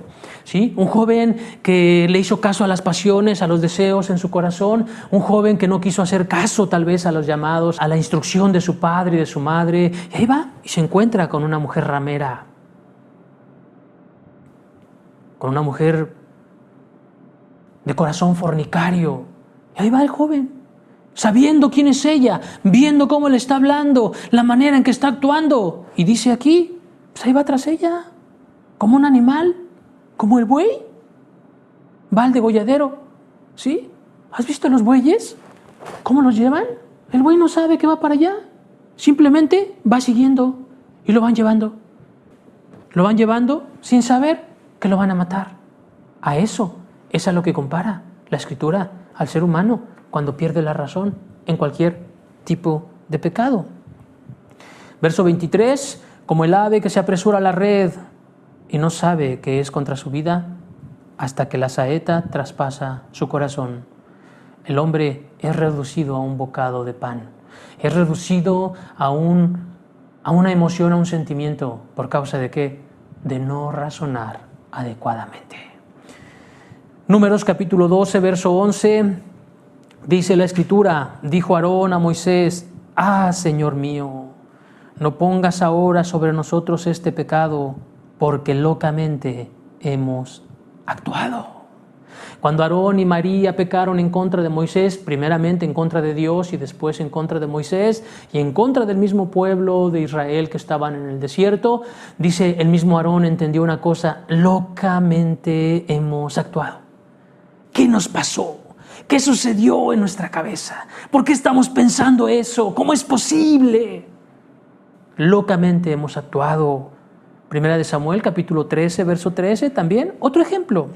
¿sí? Un joven que le hizo caso a las pasiones, a los deseos en su corazón, un joven que no quiso hacer caso tal vez a los llamados, a la instrucción de su padre y de su madre. Y ahí va y se encuentra con una mujer ramera, con una mujer de corazón fornicario. Y ahí va el joven, sabiendo quién es ella, viendo cómo le está hablando, la manera en que está actuando. Y dice aquí, pues ahí va tras ella, como un animal, como el buey. Va al degolladero, ¿sí? ¿Has visto los bueyes? ¿Cómo los llevan? El buey no sabe que va para allá. Simplemente va siguiendo y lo van llevando. Lo van llevando sin saber que lo van a matar. A eso es a lo que compara la Escritura al ser humano cuando pierde la razón en cualquier tipo de pecado. Verso 23, como el ave que se apresura a la red y no sabe que es contra su vida hasta que la saeta traspasa su corazón. El hombre es reducido a un bocado de pan, es reducido a una emoción, a un sentimiento. ¿Por causa de qué? De no razonar adecuadamente. Números capítulo 12, verso 11, dice la Escritura: dijo Aarón a Moisés: Señor mío, no pongas ahora sobre nosotros este pecado, porque locamente hemos actuado. Cuando Aarón y María pecaron en contra de Moisés, primeramente en contra de Dios y después en contra de Moisés y en contra del mismo pueblo de Israel que estaban en el desierto, dice el mismo Aarón, entendió una cosa: locamente hemos actuado. ¿Qué nos pasó? ¿Qué sucedió en nuestra cabeza? ¿Por qué estamos pensando eso? ¿Cómo es posible? Locamente hemos actuado. Primera de Samuel, capítulo 13, verso 13, también otro ejemplo.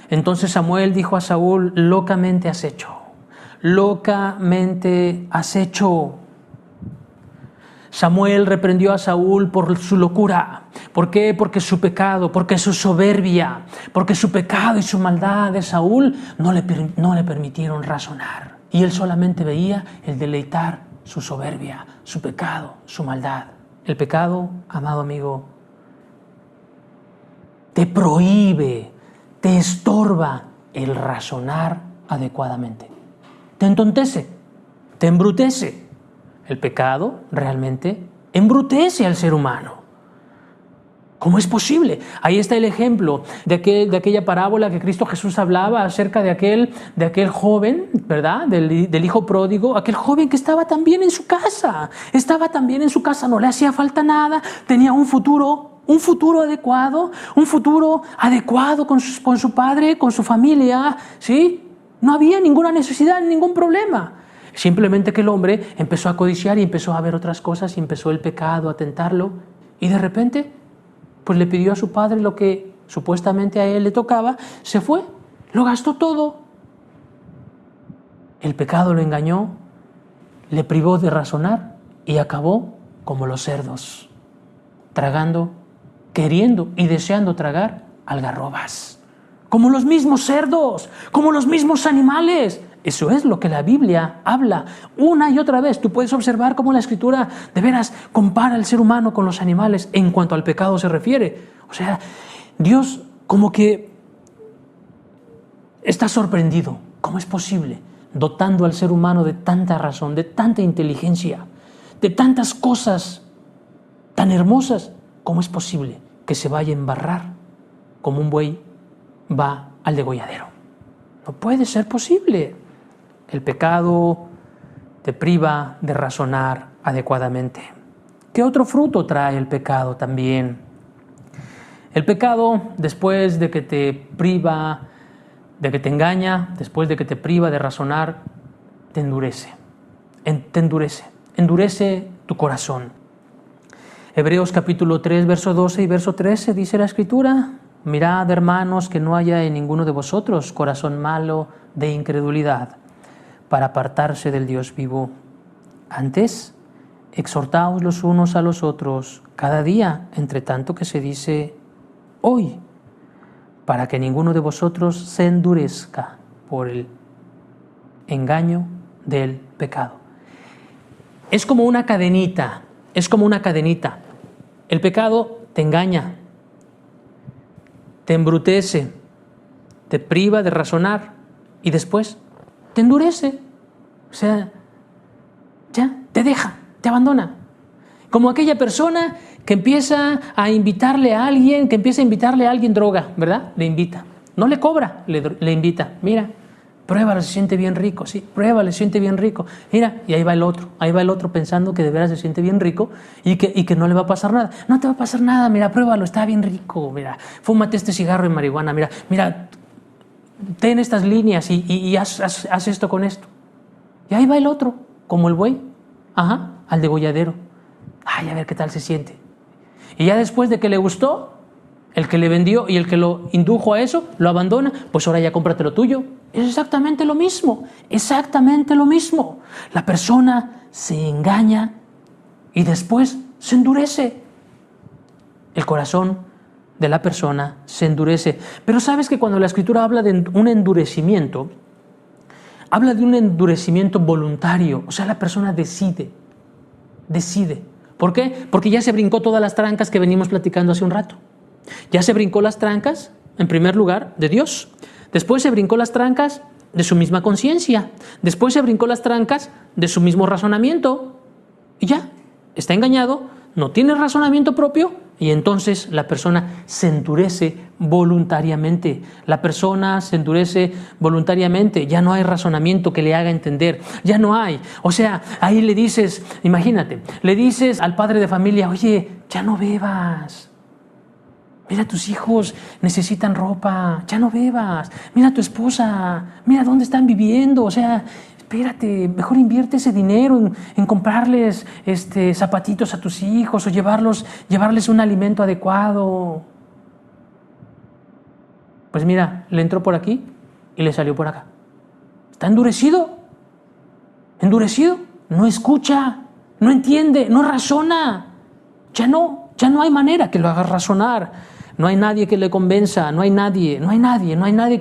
Entonces Samuel dijo a Saúl: locamente has hecho. Locamente has hecho. Samuel reprendió a Saúl por su locura. ¿Por qué? Porque su pecado, porque su soberbia, porque su pecado y su maldad de Saúl no le permitieron razonar. Y él solamente veía el deleitar su soberbia, su pecado, su maldad. El pecado, amado amigo, te prohíbe, te estorba el razonar adecuadamente. Te entontece, te embrutece. El pecado realmente embrutece al ser humano. ¿Cómo es posible? Ahí está el ejemplo de aquella parábola que Cristo Jesús hablaba acerca de aquel joven, ¿verdad? Del hijo pródigo, aquel joven que estaba también en su casa. No le hacía falta nada, tenía un futuro adecuado con su padre, con su familia, ¿sí? No había ninguna necesidad, ningún problema. Simplemente que el hombre empezó a codiciar y empezó a ver otras cosas y empezó el pecado a tentarlo, y de repente pues le pidió a su padre lo que supuestamente a él le tocaba, se fue, lo gastó todo. El pecado lo engañó, le privó de razonar y acabó como los cerdos, tragando, queriendo y deseando tragar algarrobas. Como los mismos cerdos, como los mismos animales. Eso es lo que la Biblia habla una y otra vez. Tú puedes observar cómo la Escritura de veras compara al ser humano con los animales en cuanto al pecado se refiere. O sea, Dios como que está sorprendido. ¿Cómo es posible? Dotando al ser humano de tanta razón, de tanta inteligencia, de tantas cosas tan hermosas. ¿Cómo es posible que se vaya a embarrar como un buey va al degolladero? No puede ser posible. El pecado te priva de razonar adecuadamente. ¿Qué otro fruto trae el pecado también? El pecado, después de que te priva, de que te engaña, después de que te priva de razonar, te endurece. Endurece tu corazón. Hebreos capítulo 3, verso 12 y verso 13 dice la Escritura: mirad, hermanos, que no haya en ninguno de vosotros corazón malo de incredulidad, para apartarse del Dios vivo. Antes, exhortaos los unos a los otros cada día, entre tanto que se dice hoy, para que ninguno de vosotros se endurezca por el engaño del pecado. Es como una cadenita, El pecado te engaña, te embrutece, te priva de razonar y después te endurece. O sea, ya te deja, te abandona. Como aquella persona que empieza a invitarle a alguien droga, ¿verdad? Le invita. No le cobra, le invita. Mira, pruébalo, se siente bien rico. Sí, pruébalo, se siente bien rico. Mira, y ahí va el otro pensando que de veras se siente bien rico y que no le va a pasar nada. No te va a pasar nada, mira, pruébalo, está bien rico. Mira, fúmate este cigarro de marihuana. Mira, ten estas líneas y haz esto con esto. Y ahí va el otro, como el buey, al degolladero. Ay, a ver qué tal se siente. Y ya después de que le gustó, el que le vendió y el que lo indujo a eso, lo abandona, pues ahora ya cómprate lo tuyo. Es exactamente lo mismo. La persona se engaña y después se endurece. El corazón de la persona se endurece. Pero sabes que cuando la Escritura habla de un endurecimiento, habla de un endurecimiento voluntario. O sea, la persona decide. ¿Por qué? Porque ya se brincó todas las trancas que venimos platicando hace un rato. Ya se brincó las trancas, en primer lugar, de Dios. Después se brincó las trancas de su misma conciencia. Después se brincó las trancas de su mismo razonamiento. Y ya, está engañado, no tiene razonamiento propio y entonces la persona se endurece voluntariamente. Ya no hay razonamiento que le haga entender. Ya no hay. O sea, ahí le dices, imagínate, le dices al padre de familia: oye, ya no bebas. Mira, tus hijos necesitan ropa, ya no bebas. Mira, tu esposa, mira dónde están viviendo. O sea, espérate, mejor invierte ese dinero en comprarles zapatitos a tus hijos o llevarles un alimento adecuado. Pues mira, le entró por aquí y le salió por acá. Está endurecido, no escucha, no entiende, no razona. Ya no hay manera que lo haga razonar. No hay nadie que le convenza, no hay nadie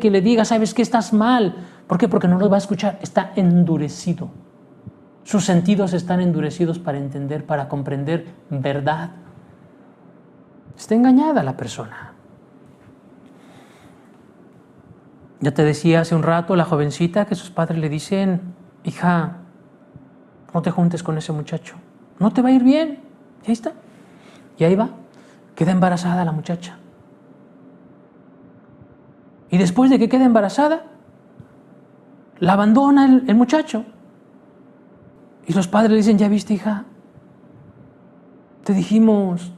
que le diga: ¿sabes qué? Estás mal. ¿Por qué? Porque no lo va a escuchar, está endurecido. Sus sentidos están endurecidos para entender, para comprender verdad. Está engañada la persona. Ya te decía hace un rato la jovencita que sus padres le dicen: hija, no te juntes con ese muchacho, no te va a ir bien. Y ahí está. Y ahí va, queda embarazada la muchacha. Y después de que queda embarazada, la abandona el muchacho. Y los padres le dicen: ya viste, hija, te dijimos.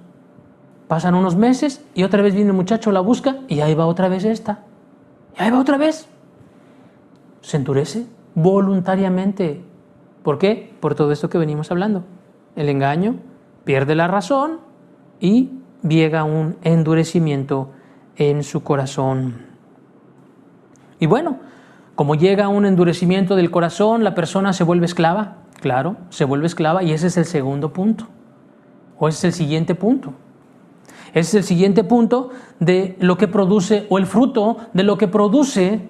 Pasan unos meses y otra vez viene el muchacho, la busca y ahí va otra vez esta. Y ahí va otra vez. Se endurece voluntariamente. ¿Por qué? Por todo esto que venimos hablando. El engaño, pierde la razón y llega un endurecimiento en su corazón. Y bueno, como llega un endurecimiento del corazón, la persona se vuelve esclava. Claro, se vuelve esclava y ese es el segundo punto. O ese es el siguiente punto. Ese es el siguiente punto de lo que produce, o el fruto de lo que produce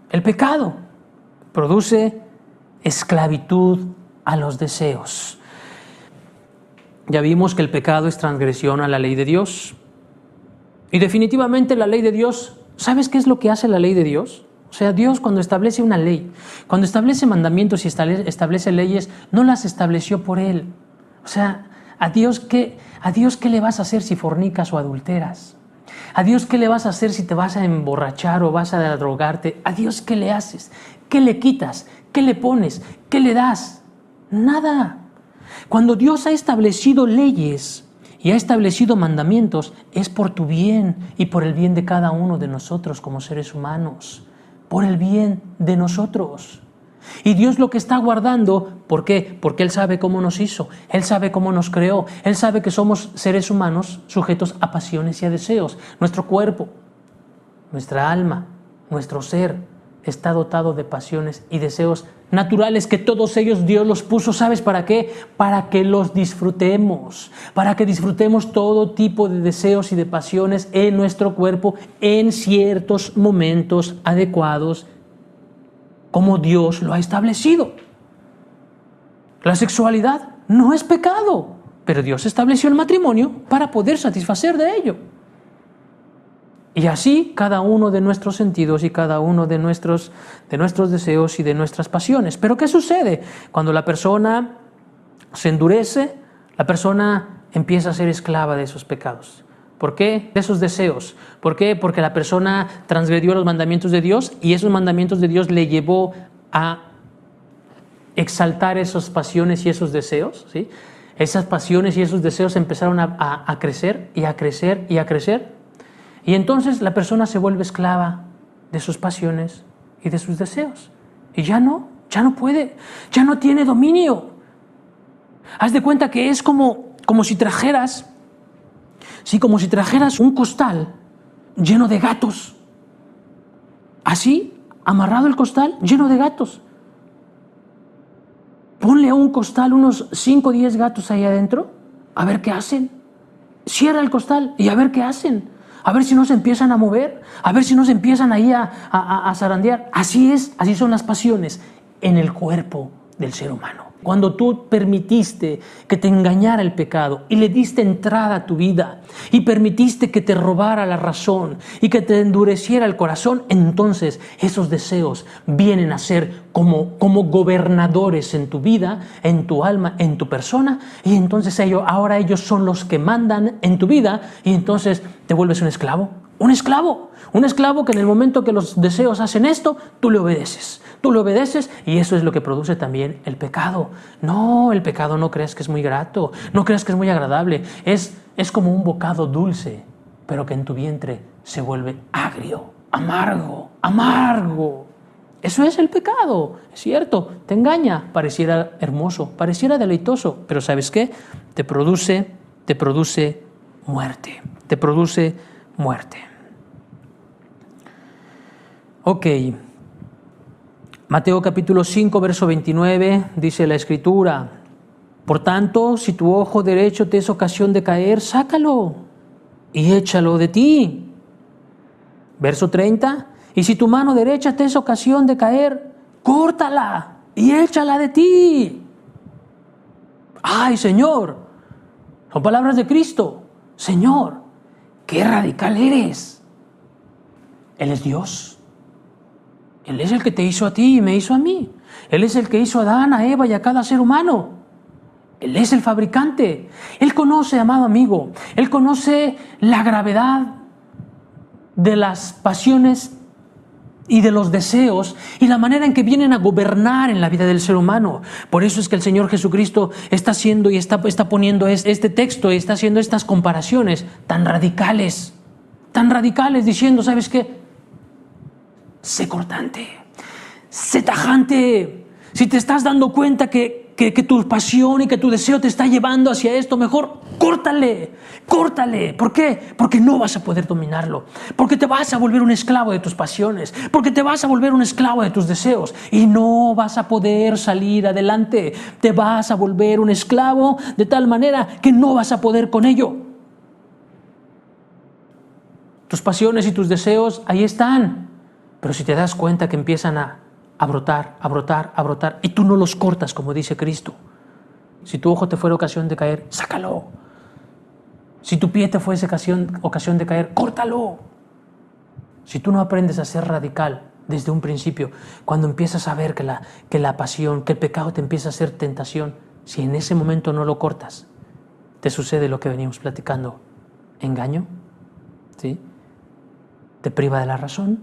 el pecado. Produce esclavitud a los deseos. Ya vimos que el pecado es transgresión a la ley de Dios. Y definitivamente la ley de Dios, ¿sabes qué es lo que hace la ley de Dios? O sea, Dios cuando establece una ley, cuando establece mandamientos y establece leyes, no las estableció por Él. O sea, ¿a Dios qué le vas a hacer si fornicas o adulteras? ¿A Dios qué le vas a hacer si te vas a emborrachar o vas a drogarte? ¿A Dios qué le haces? ¿Qué le quitas? ¿Qué le pones? ¿Qué le das? Nada. Cuando Dios ha establecido leyes y ha establecido mandamientos, es por tu bien y por el bien de cada uno de nosotros como seres humanos, por el bien de nosotros. Y Dios lo que está guardando, ¿por qué? Porque Él sabe cómo nos hizo, Él sabe cómo nos creó, Él sabe que somos seres humanos sujetos a pasiones y a deseos. Nuestro cuerpo, nuestra alma, nuestro ser está dotado de pasiones y deseos naturales que todos ellos Dios los puso. ¿Sabes para qué? Para que los disfrutemos, para que disfrutemos todo tipo de deseos y de pasiones en nuestro cuerpo en ciertos momentos adecuados, como Dios lo ha establecido. La sexualidad no es pecado, pero Dios estableció el matrimonio para poder satisfacer de ello. Y así cada uno de nuestros sentidos y cada uno de nuestros deseos y de nuestras pasiones. Pero ¿qué sucede? Cuando la persona se endurece, la persona empieza a ser esclava de esos pecados. ¿Por qué? De esos deseos. ¿Por qué? Porque la persona transgredió los mandamientos de Dios y esos mandamientos de Dios le llevó a exaltar esas pasiones y esos deseos, ¿sí? Esas pasiones y esos deseos empezaron a crecer y a crecer y a crecer. Y entonces la persona se vuelve esclava de sus pasiones y de sus deseos. Y ya no puede, ya no tiene dominio. Haz de cuenta que es como si trajeras un costal lleno de gatos. Así, amarrado el costal lleno de gatos. Ponle a un costal unos 5 o 10 gatos ahí adentro, a ver qué hacen. Cierra el costal y a ver qué hacen. A ver si no se empiezan a mover, a ver si no se empiezan ahí a zarandear. Así son las pasiones en el cuerpo del ser humano. Cuando tú permitiste que te engañara el pecado y le diste entrada a tu vida y permitiste que te robara la razón y que te endureciera el corazón, entonces esos deseos vienen a ser como gobernadores en tu vida, en tu alma, en tu persona, y entonces ahora ellos son los que mandan en tu vida y entonces te vuelves un esclavo. Un esclavo que en el momento que los deseos hacen esto, tú le obedeces y eso es lo que produce también el pecado. No, el pecado no creas que es muy grato, no creas que es muy agradable, es como un bocado dulce, pero que en tu vientre se vuelve agrio, amargo. Eso es el pecado, es cierto, te engaña, pareciera hermoso, pareciera deleitoso, pero ¿sabes qué? Te produce muerte, Ok, Mateo capítulo 5, verso 29, dice la Escritura: por tanto, si tu ojo derecho te es ocasión de caer, sácalo y échalo de ti. Verso 30, y si tu mano derecha te es ocasión de caer, córtala y échala de ti. ¡Ay, Señor! Son palabras de Cristo. Señor, qué radical eres. Él es Dios. Él es el que te hizo a ti y me hizo a mí. Él es el que hizo a Adán, a Eva y a cada ser humano. Él es el fabricante. Él conoce, amado amigo, Él conoce la gravedad de las pasiones y de los deseos y la manera en que vienen a gobernar en la vida del ser humano. Por eso es que el Señor Jesucristo está haciendo y está poniendo este texto y está haciendo estas comparaciones tan radicales, diciendo, ¿sabes qué? Sé cortante, sé tajante. Si te estás dando cuenta que tu pasión y que tu deseo te está llevando hacia esto, mejor córtale. ¿Por qué? Porque no vas a poder dominarlo, porque te vas a volver un esclavo de tus pasiones, porque te vas a volver un esclavo de tus deseos y no vas a poder salir adelante. Te vas a volver un esclavo de tal manera que no vas a poder con ello. Tus pasiones y tus deseos ahí están. Pero si te das cuenta que empiezan a a brotar, a brotar, a brotar, y tú no los cortas, como dice Cristo. Si tu ojo te fuera ocasión de caer, sácalo. Si tu pie te fuese ocasión de caer, córtalo. Si tú no aprendes a ser radical desde un principio, cuando empiezas a ver que la pasión, que el pecado te empieza a ser tentación, si en ese momento no lo cortas, te sucede lo que venimos platicando. Engaño, ¿sí? Te priva de la razón,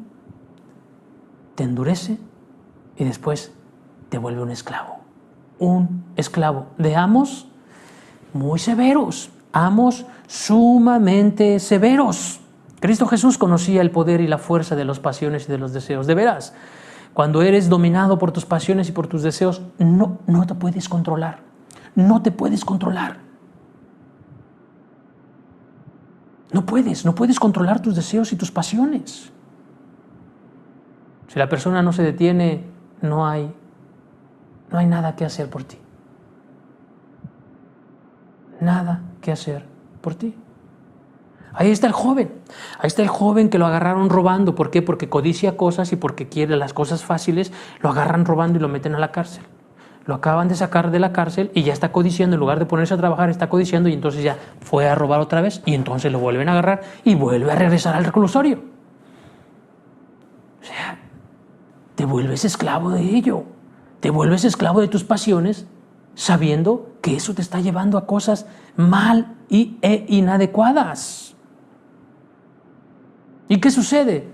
te endurece y después te vuelve un esclavo. Un esclavo de amos muy severos, amos sumamente severos. Cristo Jesús conocía el poder y la fuerza de las pasiones y de los deseos. De veras, cuando eres dominado por tus pasiones y por tus deseos, no te puedes controlar. No te puedes controlar. No puedes controlar tus deseos y tus pasiones. Si la persona no se detiene, no hay nada que hacer por ti. Nada que hacer por ti. Ahí está el joven que lo agarraron robando. ¿Por qué? Porque codicia cosas y porque quiere las cosas fáciles, lo agarran robando y lo meten a la cárcel. Lo acaban de sacar de la cárcel y ya está codiciando, en lugar de ponerse a trabajar, está codiciando y entonces ya fue a robar otra vez y entonces lo vuelven a agarrar y vuelve a regresar al reclusorio. O sea, te vuelves esclavo de ello, te vuelves esclavo de tus pasiones sabiendo que eso te está llevando a cosas mal e inadecuadas. ¿Y qué sucede?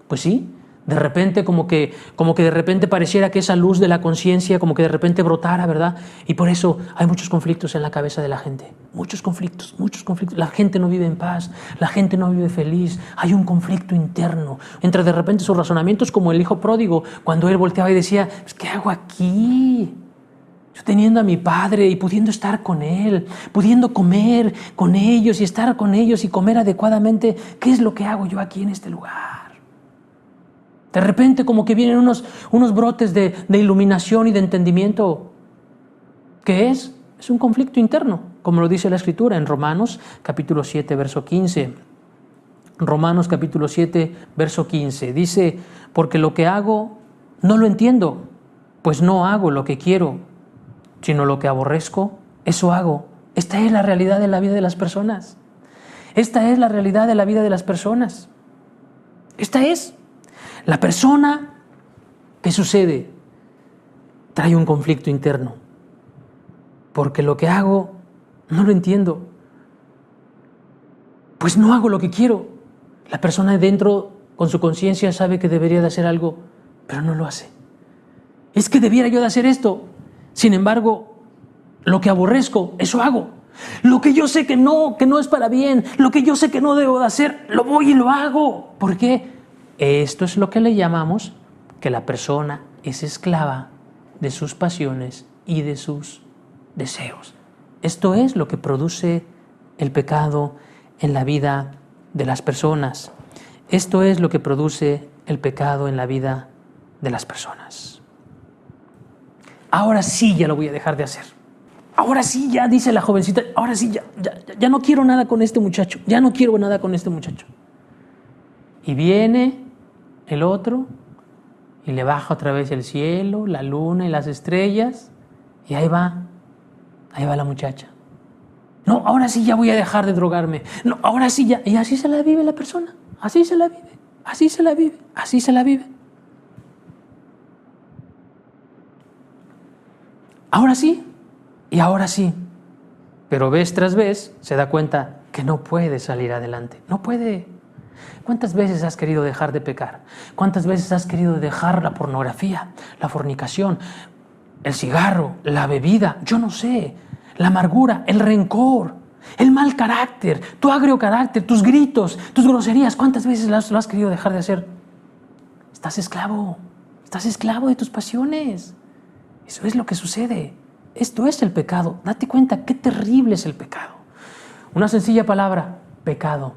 Pues sí, de repente como que de repente pareciera que esa luz de la conciencia como que de repente brotara, ¿verdad? Y por eso hay muchos conflictos en la cabeza de la gente. Muchos conflictos. La gente no vive en paz, la gente no vive feliz. Hay un conflicto interno. Entre de repente sus razonamientos como el hijo pródigo, cuando él volteaba y decía, pues, ¿qué hago aquí? Yo teniendo a mi padre y pudiendo estar con él, pudiendo comer con ellos y estar con ellos y comer adecuadamente, ¿qué es lo que hago yo aquí en este lugar? De repente como que vienen unos brotes de iluminación y de entendimiento. ¿Qué es? Es un conflicto interno, como lo dice la Escritura en Romanos capítulo 7, verso 15. Romanos capítulo 7, verso 15. Dice, porque lo que hago no lo entiendo, pues no hago lo que quiero, sino lo que aborrezco, eso hago. Esta es la realidad de la vida de las personas. Esta es la realidad de la vida de las personas. Esta es. La persona, ¿qué sucede? Trae un conflicto interno. Porque lo que hago, no lo entiendo. Pues no hago lo que quiero. La persona dentro, con su conciencia, sabe que debería de hacer algo, pero no lo hace. Es que debiera yo de hacer esto. Sin embargo, lo que aborrezco, eso hago. Lo que yo sé que no es para bien, lo que yo sé que no debo de hacer, lo voy y lo hago. ¿Por qué? Esto es lo que le llamamos que la persona es esclava de sus pasiones y de sus deseos. Esto es lo que produce el pecado en la vida de las personas. Esto es lo que produce el pecado en la vida de las personas. Ahora sí ya lo voy a dejar de hacer. Ahora sí ya, dice la jovencita, ahora sí ya no quiero nada con este muchacho. Ya no quiero nada con este muchacho. Y viene el otro y le baja otra vez el cielo, la luna y las estrellas. Y ahí va la muchacha. No, ahora sí ya voy a dejar de drogarme. No, ahora sí ya. Y así se la vive la persona. Así se la vive. Así se la vive. Así se la vive. Ahora sí, y ahora sí. Pero vez tras vez se da cuenta que no puede salir adelante. No puede. ¿Cuántas veces has querido dejar de pecar? ¿Cuántas veces has querido dejar la pornografía, la fornicación, el cigarro, la bebida? Yo no sé. La amargura, el rencor, el mal carácter, tu agrio carácter, tus gritos, tus groserías. ¿Cuántas veces lo has querido dejar de hacer? Estás esclavo de tus pasiones. Eso es lo que sucede. Esto es el pecado. Date cuenta qué terrible es el pecado. Una sencilla palabra, pecado.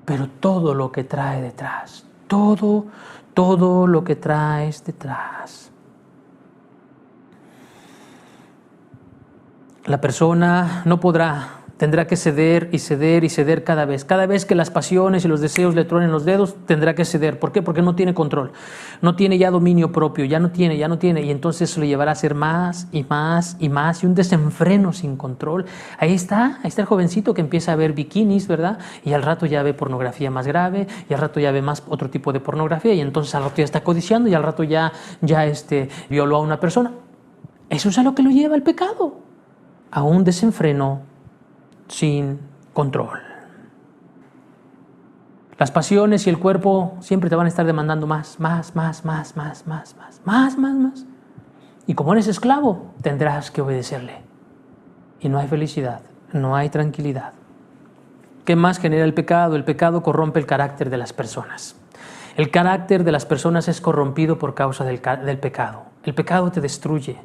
Pero todo lo que trae detrás, todo lo que traes detrás. La persona no podrá Tendrá que ceder y ceder y ceder cada vez. Cada vez que las pasiones y los deseos le truenen los dedos, tendrá que ceder. ¿Por qué? Porque no tiene control. No tiene ya dominio propio, ya no tiene. Y entonces eso le llevará a hacer más y más y más y un desenfreno sin control. Ahí está el jovencito que empieza a ver bikinis, ¿verdad? Y al rato ya ve pornografía más grave y al rato ya ve más otro tipo de pornografía y entonces al rato ya está codiciando y al rato ya violó a una persona. Eso es a lo que lo lleva el pecado, a un desenfreno sin control. Las pasiones y el cuerpo siempre te van a estar demandando más. Y como eres esclavo, tendrás que obedecerle. Y no hay felicidad, no hay tranquilidad. ¿Qué más genera el pecado? El pecado corrompe el carácter de las personas. El carácter de las personas es corrompido por causa del pecado. El pecado te destruye.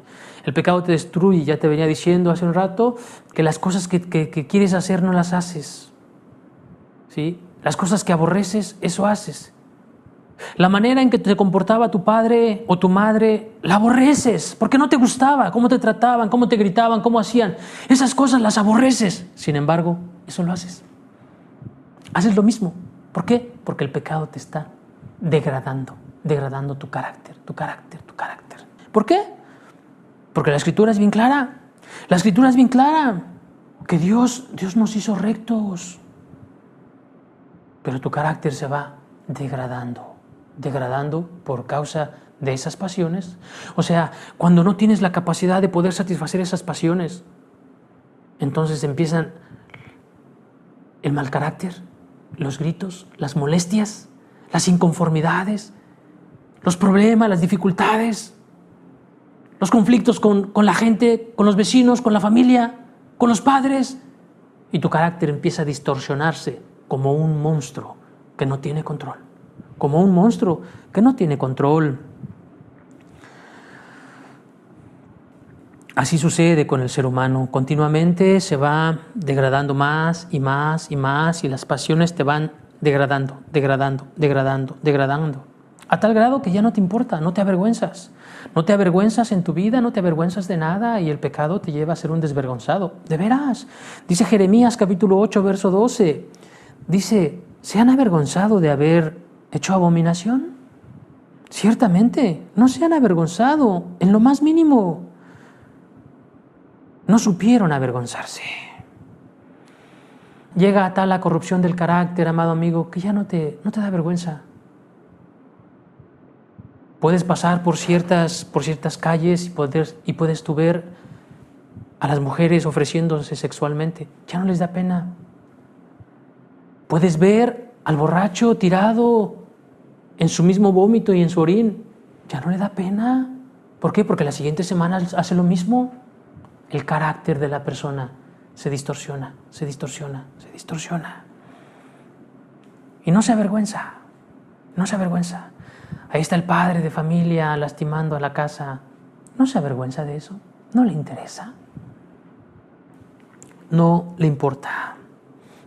El pecado te destruye. Ya te venía diciendo hace un rato que las cosas que quieres hacer no las haces. ¿Sí? Las cosas que aborreces, eso haces. La manera en que te comportaba tu padre o tu madre, la aborreces porque no te gustaba, cómo te trataban, cómo te gritaban, cómo hacían. Esas cosas las aborreces. Sin embargo, eso lo haces. Haces lo mismo. ¿Por qué? Porque el pecado te está degradando tu carácter. ¿Por qué? Porque la Escritura es bien clara. La Escritura es bien clara. Que Dios nos hizo rectos. Pero tu carácter se va degradando por causa de esas pasiones. O sea, cuando no tienes la capacidad de poder satisfacer esas pasiones, entonces empiezan el mal carácter, los gritos, las molestias, las inconformidades, los problemas, las dificultades, los conflictos con la gente, con los vecinos, con la familia, con los padres. Y tu carácter empieza a distorsionarse como un monstruo que no tiene control. Como un monstruo que no tiene control. Así sucede con el ser humano. Continuamente se va degradando más y más y más y las pasiones te van degradando. A tal grado que ya no te importa, no te avergüenzas. No te avergüenzas en tu vida, no te avergüenzas de nada y el pecado te lleva a ser un desvergonzado. De veras. Dice Jeremías capítulo 8, verso 12. Dice, ¿se han avergonzado de haber hecho abominación? Ciertamente, no se han avergonzado en lo más mínimo. No supieron avergonzarse. Llega a tal la corrupción del carácter, amado amigo, que ya no te da vergüenza. Puedes pasar por ciertas calles y puedes tú ver a las mujeres ofreciéndose sexualmente. Ya no les da pena. Puedes ver al borracho tirado en su mismo vómito y en su orín. Ya no le da pena. ¿Por qué? Porque la siguiente semana hace lo mismo. El carácter de la persona se distorsiona. Y no se avergüenza. Ahí está el padre de familia lastimando a la casa. No se avergüenza de eso. No le interesa. No le importa.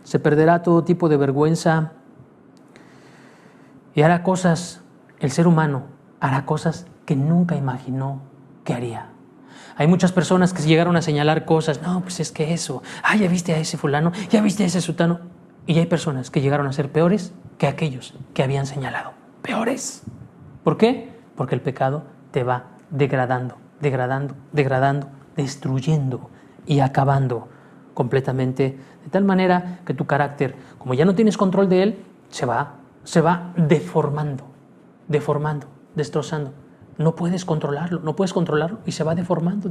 Se perderá todo tipo de vergüenza y hará cosas, el ser humano hará cosas que nunca imaginó que haría. Hay muchas personas que llegaron a señalar cosas, no, pues es que eso, ya viste a ese fulano, ya viste a ese sutano. Y hay personas que llegaron a ser peores que aquellos que habían señalado. Peores. ¿Por qué? Porque el pecado te va degradando, destruyendo y acabando completamente, de tal manera que tu carácter, como ya no tienes control de él, se va deformando, destrozando. No puedes controlarlo y se va deformando.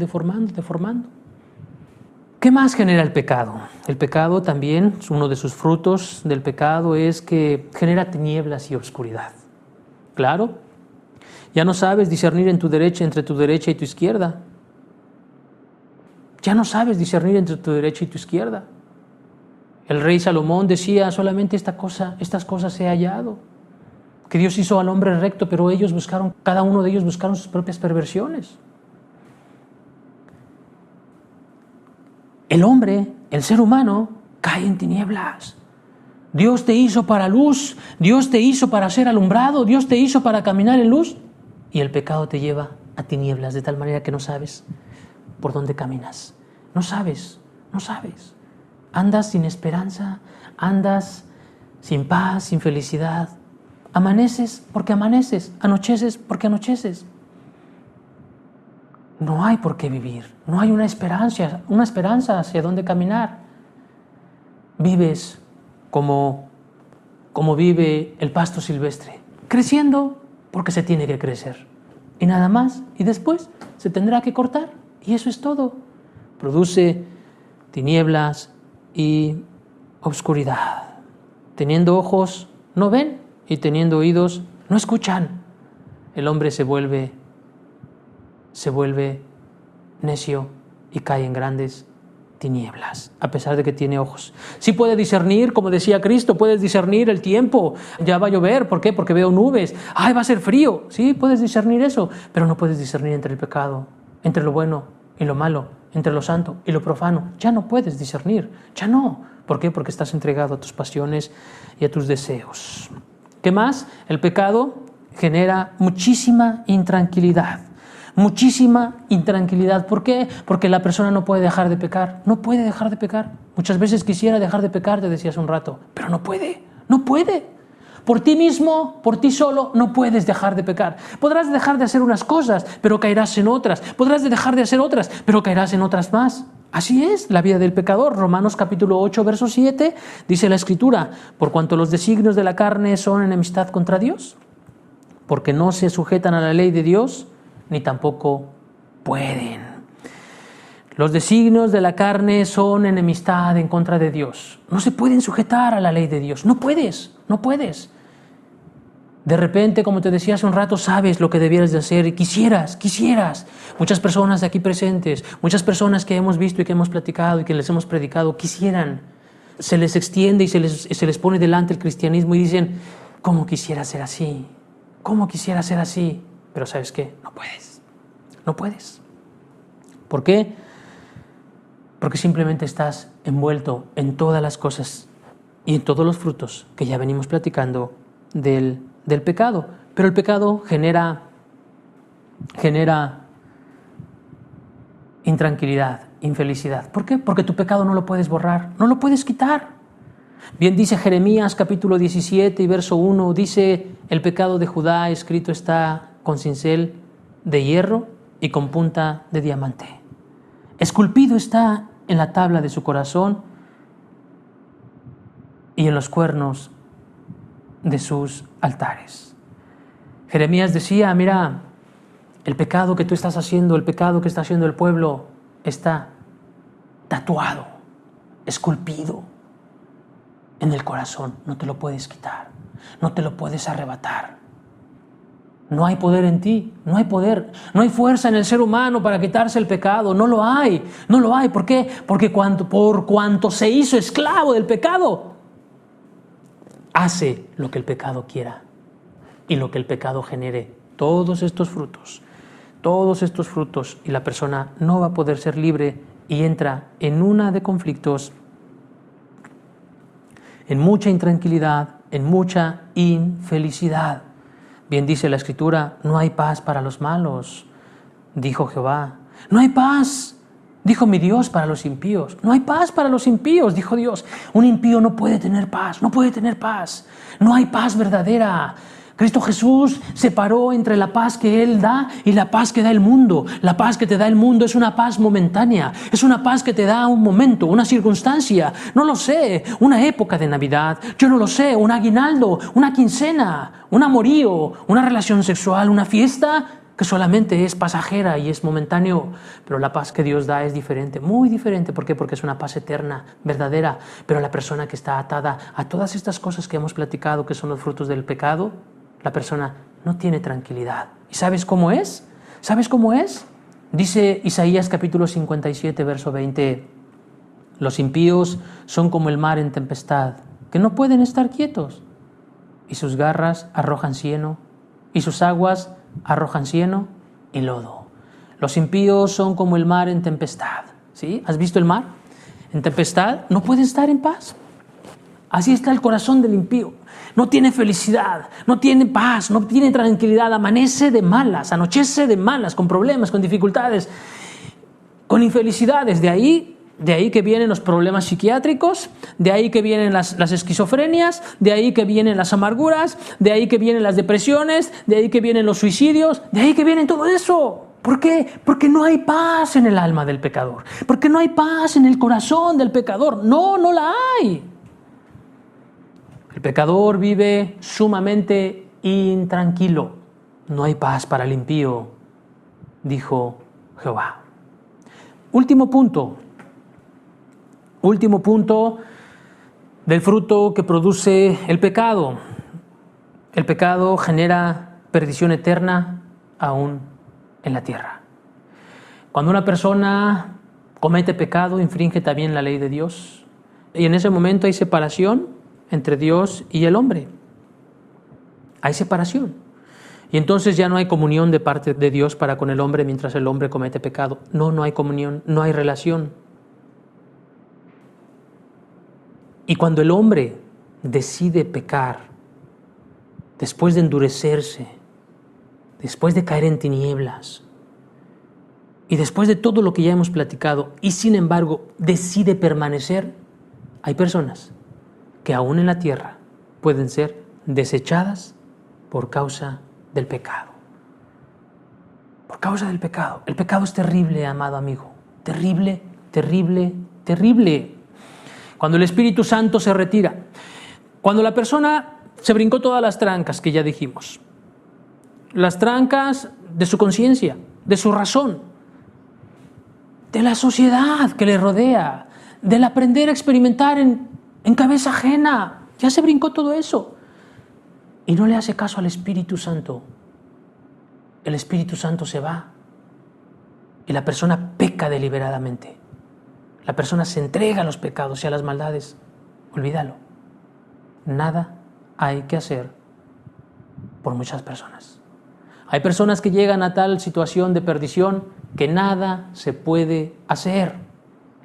¿Qué más genera el pecado? El pecado también, uno de sus frutos del pecado es que genera tinieblas y oscuridad. Claro, ya no sabes discernir entre tu derecha y tu izquierda. Ya no sabes discernir entre tu derecha y tu izquierda. El rey Salomón decía, solamente estas cosas he hallado. Que Dios hizo al hombre recto, pero cada uno de ellos buscaron sus propias perversiones. El hombre, el ser humano, cae en tinieblas. Dios te hizo para luz, Dios te hizo para ser alumbrado, Dios te hizo para caminar en luz. Y el pecado te lleva a tinieblas, de tal manera que no sabes por dónde caminas. No sabes. andas sin esperanza, andas sin paz, sin felicidad. Amaneces porque amaneces, anocheces porque anocheces. No hay por qué vivir, no hay una esperanza hacia dónde caminar. Vives como vive el pasto silvestre, creciendo porque se tiene que crecer. Y nada más, y después se tendrá que cortar, y eso es todo. Produce tinieblas y oscuridad. Teniendo ojos, no ven, y teniendo oídos, no escuchan. El hombre se vuelve necio y cae en grandes tinieblas, a pesar de que tiene ojos. Sí puede discernir, como decía Cristo, puedes discernir el tiempo. Ya va a llover, ¿por qué? Porque veo nubes. ¡Ay, va a ser frío! Sí, puedes discernir eso, pero no puedes discernir entre el pecado, entre lo bueno y lo malo, entre lo santo y lo profano. Ya no puedes discernir, ya no. ¿Por qué? Porque estás entregado a tus pasiones y a tus deseos. ¿Qué más? El pecado genera muchísima intranquilidad. Muchísima intranquilidad. ¿Por qué? Porque la persona no puede dejar de pecar. No puede dejar de pecar. Muchas veces quisiera dejar de pecar, te decía hace un rato, pero no puede. No puede. Por ti mismo, por ti solo, no puedes dejar de pecar. Podrás dejar de hacer unas cosas, pero caerás en otras. Podrás dejar de hacer otras, pero caerás en otras más. Así es la vida del pecador. Romanos capítulo 8, verso 7, dice la Escritura: por cuanto los designios de la carne son enemistad contra Dios, porque no se sujetan a la ley de Dios, ni tampoco pueden. Los designios de la carne son enemistad en contra de Dios. No se pueden sujetar a la ley de Dios. No puedes. De repente, como te decía hace un rato, sabes lo que debieras de hacer y quisieras. Muchas personas de aquí presentes, muchas personas que hemos visto y que hemos platicado y que les hemos predicado, quisieran. Se les extiende y se les pone delante el cristianismo y dicen: ¿cómo quisiera ser así? ¿Cómo quisiera ser así? Pero ¿sabes qué? No puedes. ¿Por qué? Porque simplemente estás envuelto en todas las cosas y en todos los frutos que ya venimos platicando del pecado. Pero el pecado genera intranquilidad, infelicidad. ¿Por qué? Porque tu pecado no lo puedes borrar, no lo puedes quitar. Bien dice Jeremías capítulo 17 y verso 1, dice: el pecado de Judá escrito está con cincel de hierro y con punta de diamante. Esculpido está en la tabla de su corazón y en los cuernos de sus altares. Jeremías decía: mira, el pecado que tú estás haciendo, el pecado que está haciendo el pueblo, está tatuado, esculpido en el corazón. No te lo puedes quitar, no te lo puedes arrebatar. No hay poder en ti, no hay poder, no hay fuerza en el ser humano para quitarse el pecado, no lo hay. ¿Por qué? Porque por cuanto se hizo esclavo del pecado, hace lo que el pecado quiera y lo que el pecado genere. Todos estos frutos, y la persona no va a poder ser libre y entra en una de conflictos, en mucha intranquilidad, en mucha infelicidad. Bien dice la Escritura: no hay paz para los malos, dijo Jehová. No hay paz, dijo mi Dios, para los impíos. No hay paz para los impíos, dijo Dios. Un impío no puede tener paz. No hay paz verdadera. Cristo Jesús separó entre la paz que Él da y la paz que da el mundo. La paz que te da el mundo es una paz momentánea, es una paz que te da un momento, una circunstancia, no lo sé, una época de Navidad, yo no lo sé, un aguinaldo, una quincena, un amorío, una relación sexual, una fiesta que solamente es pasajera y es momentáneo. Pero la paz que Dios da es diferente, muy diferente. ¿Por qué? Porque es una paz eterna, verdadera. Pero la persona que está atada a todas estas cosas que hemos platicado, que son los frutos del pecado, la persona no tiene tranquilidad. ¿Y sabes cómo es? Dice Isaías capítulo 57, verso 20: los impíos son como el mar en tempestad, que no pueden estar quietos, y sus garras arrojan cieno, y sus aguas arrojan cieno y lodo. Los impíos son como el mar en tempestad. ¿Sí? ¿Has visto el mar? En tempestad no puede estar en paz. Así está el corazón del impío. No tiene felicidad, no tiene paz, no tiene tranquilidad. Amanece de malas, anochece de malas, con problemas, con dificultades, con infelicidades. De ahí De ahí que vienen los problemas psiquiátricos, de ahí que vienen las esquizofrenias, de ahí que vienen las amarguras, de ahí que vienen las depresiones, de ahí que vienen los suicidios, de ahí que viene todo eso. ¿Por qué? Porque no hay paz en el alma del pecador, porque no hay paz en el corazón del pecador. No la hay. El pecador vive sumamente intranquilo. No hay paz para el impío, dijo Jehová. Último punto del fruto que produce el pecado. El pecado genera perdición eterna aún en la tierra. Cuando una persona comete pecado, infringe también la ley de Dios. Y en ese momento hay separación entre Dios y el hombre. Hay separación. Y entonces ya no hay comunión de parte de Dios para con el hombre mientras el hombre comete pecado. No hay comunión, no hay relación. Y cuando el hombre decide pecar, después de endurecerse, después de caer en tinieblas, y después de todo lo que ya hemos platicado, y sin embargo decide permanecer, hay personas que aún en la tierra pueden ser desechadas por causa del pecado. Por causa del pecado. El pecado es terrible, amado amigo. Terrible, terrible, terrible. Cuando el Espíritu Santo se retira, cuando la persona se brincó todas las trancas que ya dijimos, las trancas de su conciencia, de su razón, de la sociedad que le rodea, del aprender a experimentar en cabeza ajena, ya se brincó todo eso y no le hace caso al Espíritu Santo. El Espíritu Santo se va y la persona peca deliberadamente. La persona se entrega a los pecados y a las maldades. Olvídalo. Nada hay que hacer por muchas personas. Hay personas que llegan a tal situación de perdición que nada se puede hacer.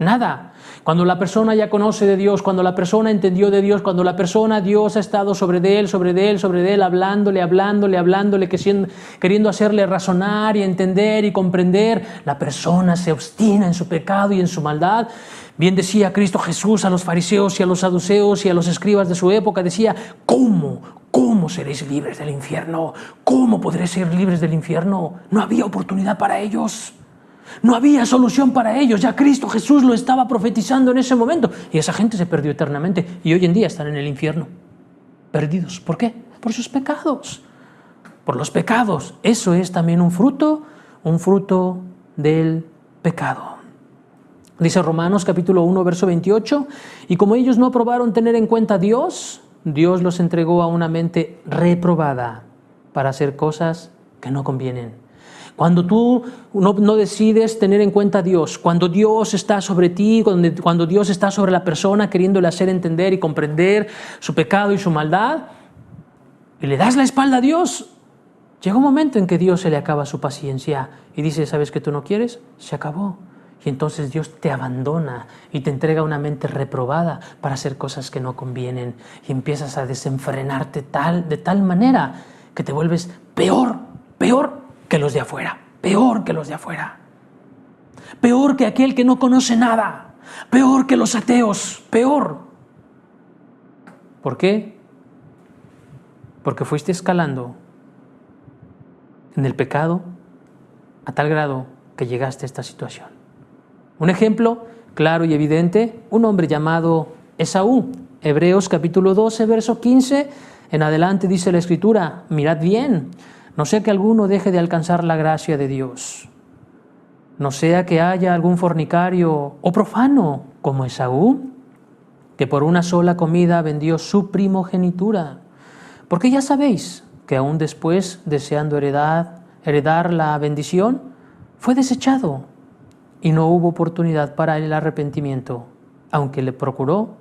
Nada. Cuando la persona ya conoce de Dios, cuando la persona entendió de Dios, cuando la persona, Dios ha estado sobre de él, hablándole, queriendo hacerle razonar y entender y comprender, la persona se obstina en su pecado y en su maldad. Bien decía Cristo Jesús a los fariseos y a los saduceos y a los escribas de su época, decía, ¿Cómo seréis libres del infierno? ¿Cómo podréis ser libres del infierno? No había oportunidad para ellos. No había solución para ellos. Ya Cristo Jesús lo estaba profetizando en ese momento. Y esa gente se perdió eternamente. Y hoy en día están en el infierno. Perdidos. ¿Por qué? Por sus pecados. Por los pecados. Eso es también un fruto del pecado. Dice Romanos capítulo 1, verso 28. Y como ellos no aprobaron tener en cuenta a Dios, Dios los entregó a una mente reprobada para hacer cosas que no convienen. Cuando tú no decides tener en cuenta a Dios, cuando Dios está sobre ti, cuando Dios está sobre la persona queriéndole hacer entender y comprender su pecado y su maldad, y le das la espalda a Dios, llega un momento en que Dios se le acaba su paciencia y dice, ¿sabes que tú no quieres? Se acabó. Y entonces Dios te abandona y te entrega una mente reprobada para hacer cosas que no convienen. Y empiezas a desenfrenarte de tal manera que te vuelves peor que los de afuera. Peor que los de afuera. Peor que aquel que no conoce nada. Peor que los ateos. Peor. ¿Por qué? Porque fuiste escalando en el pecado a tal grado que llegaste a esta situación. Un ejemplo claro y evidente, un hombre llamado Esaú. Hebreos capítulo 12, verso 15, en adelante dice la Escritura, mirad bien, no sea que alguno deje de alcanzar la gracia de Dios. No sea que haya algún fornicario o profano como Esaú, que por una sola comida vendió su primogenitura. Porque ya sabéis que aún después, deseando heredar la bendición, fue desechado. Y no hubo oportunidad para el arrepentimiento, aunque le procuró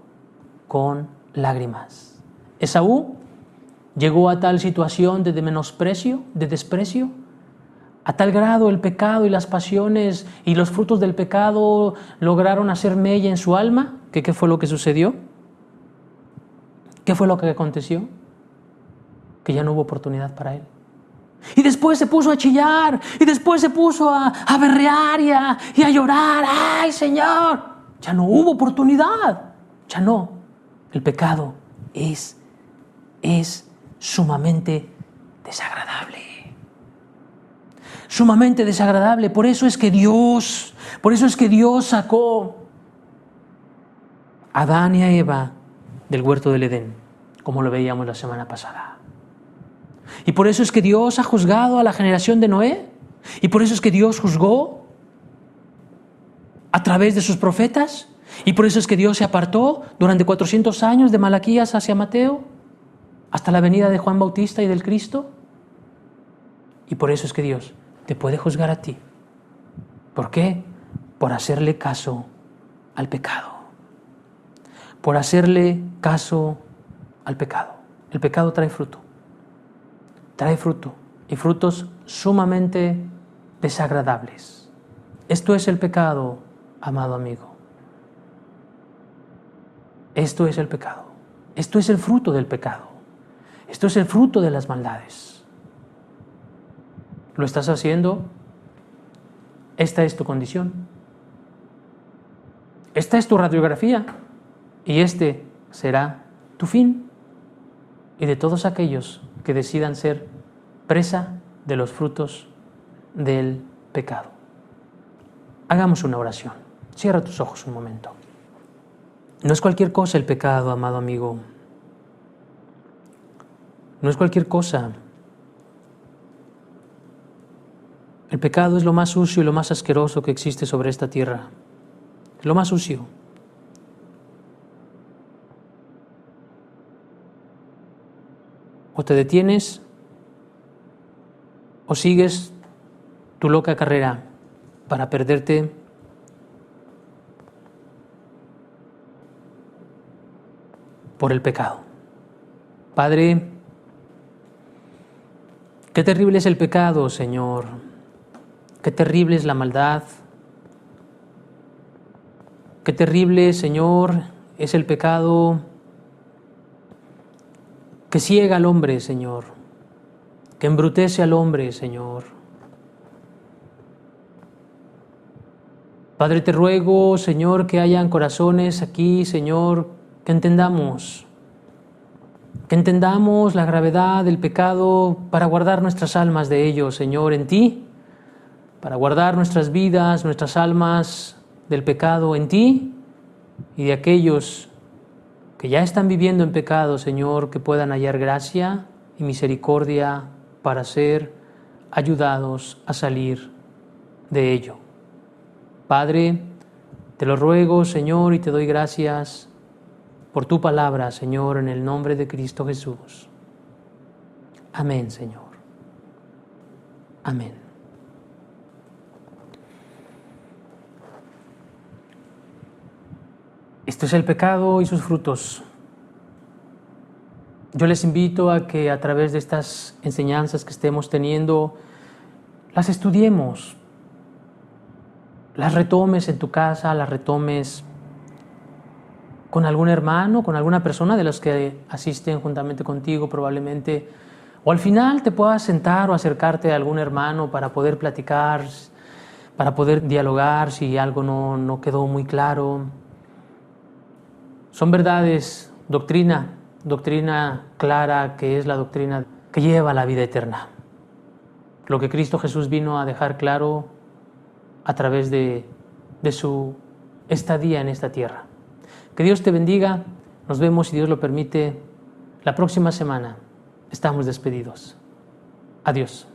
con lágrimas. Esaú llegó a tal situación de menosprecio, de desprecio, a tal grado el pecado y las pasiones y los frutos del pecado lograron hacer mella en su alma, que ¿qué fue lo que sucedió? ¿Qué fue lo que aconteció? Que ya no hubo oportunidad para él. Y después se puso a chillar, y después se puso a berrear y a llorar. ¡Ay, Señor! Ya no hubo oportunidad. Ya no. El pecado es sumamente desagradable. Sumamente desagradable. Por eso es que Dios sacó a Adán y a Eva del huerto del Edén, como lo veíamos la semana pasada. Y por eso es que Dios ha juzgado a la generación de Noé. Y por eso es que Dios juzgó a través de sus profetas. Y por eso es que Dios se apartó durante 400 años de Malaquías hacia Mateo, hasta la venida de Juan Bautista y del Cristo. Y por eso es que Dios te puede juzgar a ti. ¿Por qué? Por hacerle caso al pecado. Por hacerle caso al pecado. El pecado trae fruto. Trae fruto. Y frutos sumamente desagradables. Esto es el pecado, amado amigo. Esto es el pecado. Esto es el fruto del pecado. Esto es el fruto de las maldades. ¿Lo estás haciendo? Esta es tu condición. Esta es tu radiografía. Y este será tu fin. Y de todos aquellos que decidan ser presa de los frutos del pecado. Hagamos una oración. Cierra tus ojos un momento. No es cualquier cosa el pecado, amado amigo. No es cualquier cosa. El pecado es lo más sucio y lo más asqueroso que existe sobre esta tierra. Lo más sucio. O te detienes o sigues tu loca carrera para perderte por el pecado. Padre, qué terrible es el pecado, Señor. Qué terrible es la maldad. Qué terrible, Señor, es el pecado que ciega al hombre, Señor. Que embrutece al hombre, Señor. Padre, te ruego, Señor, que hayan corazones aquí, Señor, que entendamos la gravedad del pecado para guardar nuestras almas de ello, Señor, en ti, para guardar nuestras vidas, nuestras almas del pecado en ti y de aquellos que ya están viviendo en pecado, Señor, que puedan hallar gracia y misericordia para ser ayudados a salir de ello. Padre, te lo ruego, Señor, y te doy gracias por tu palabra, Señor, en el nombre de Cristo Jesús. Amén, Señor. Amén. Esto es el pecado y sus frutos. Yo les invito a que a través de estas enseñanzas que estemos teniendo, las estudiemos, las retomes en tu casa, las retomes con algún hermano, con alguna persona de los que asisten juntamente contigo probablemente, o al final te puedas sentar o acercarte a algún hermano para poder platicar, para poder dialogar si algo no quedó muy claro. Son verdades, doctrina clara, que es la doctrina que lleva a la vida eterna. Lo que Cristo Jesús vino a dejar claro a través de su estadía en esta tierra. Que Dios te bendiga. Nos vemos, si Dios lo permite, la próxima semana. Estamos despedidos. Adiós.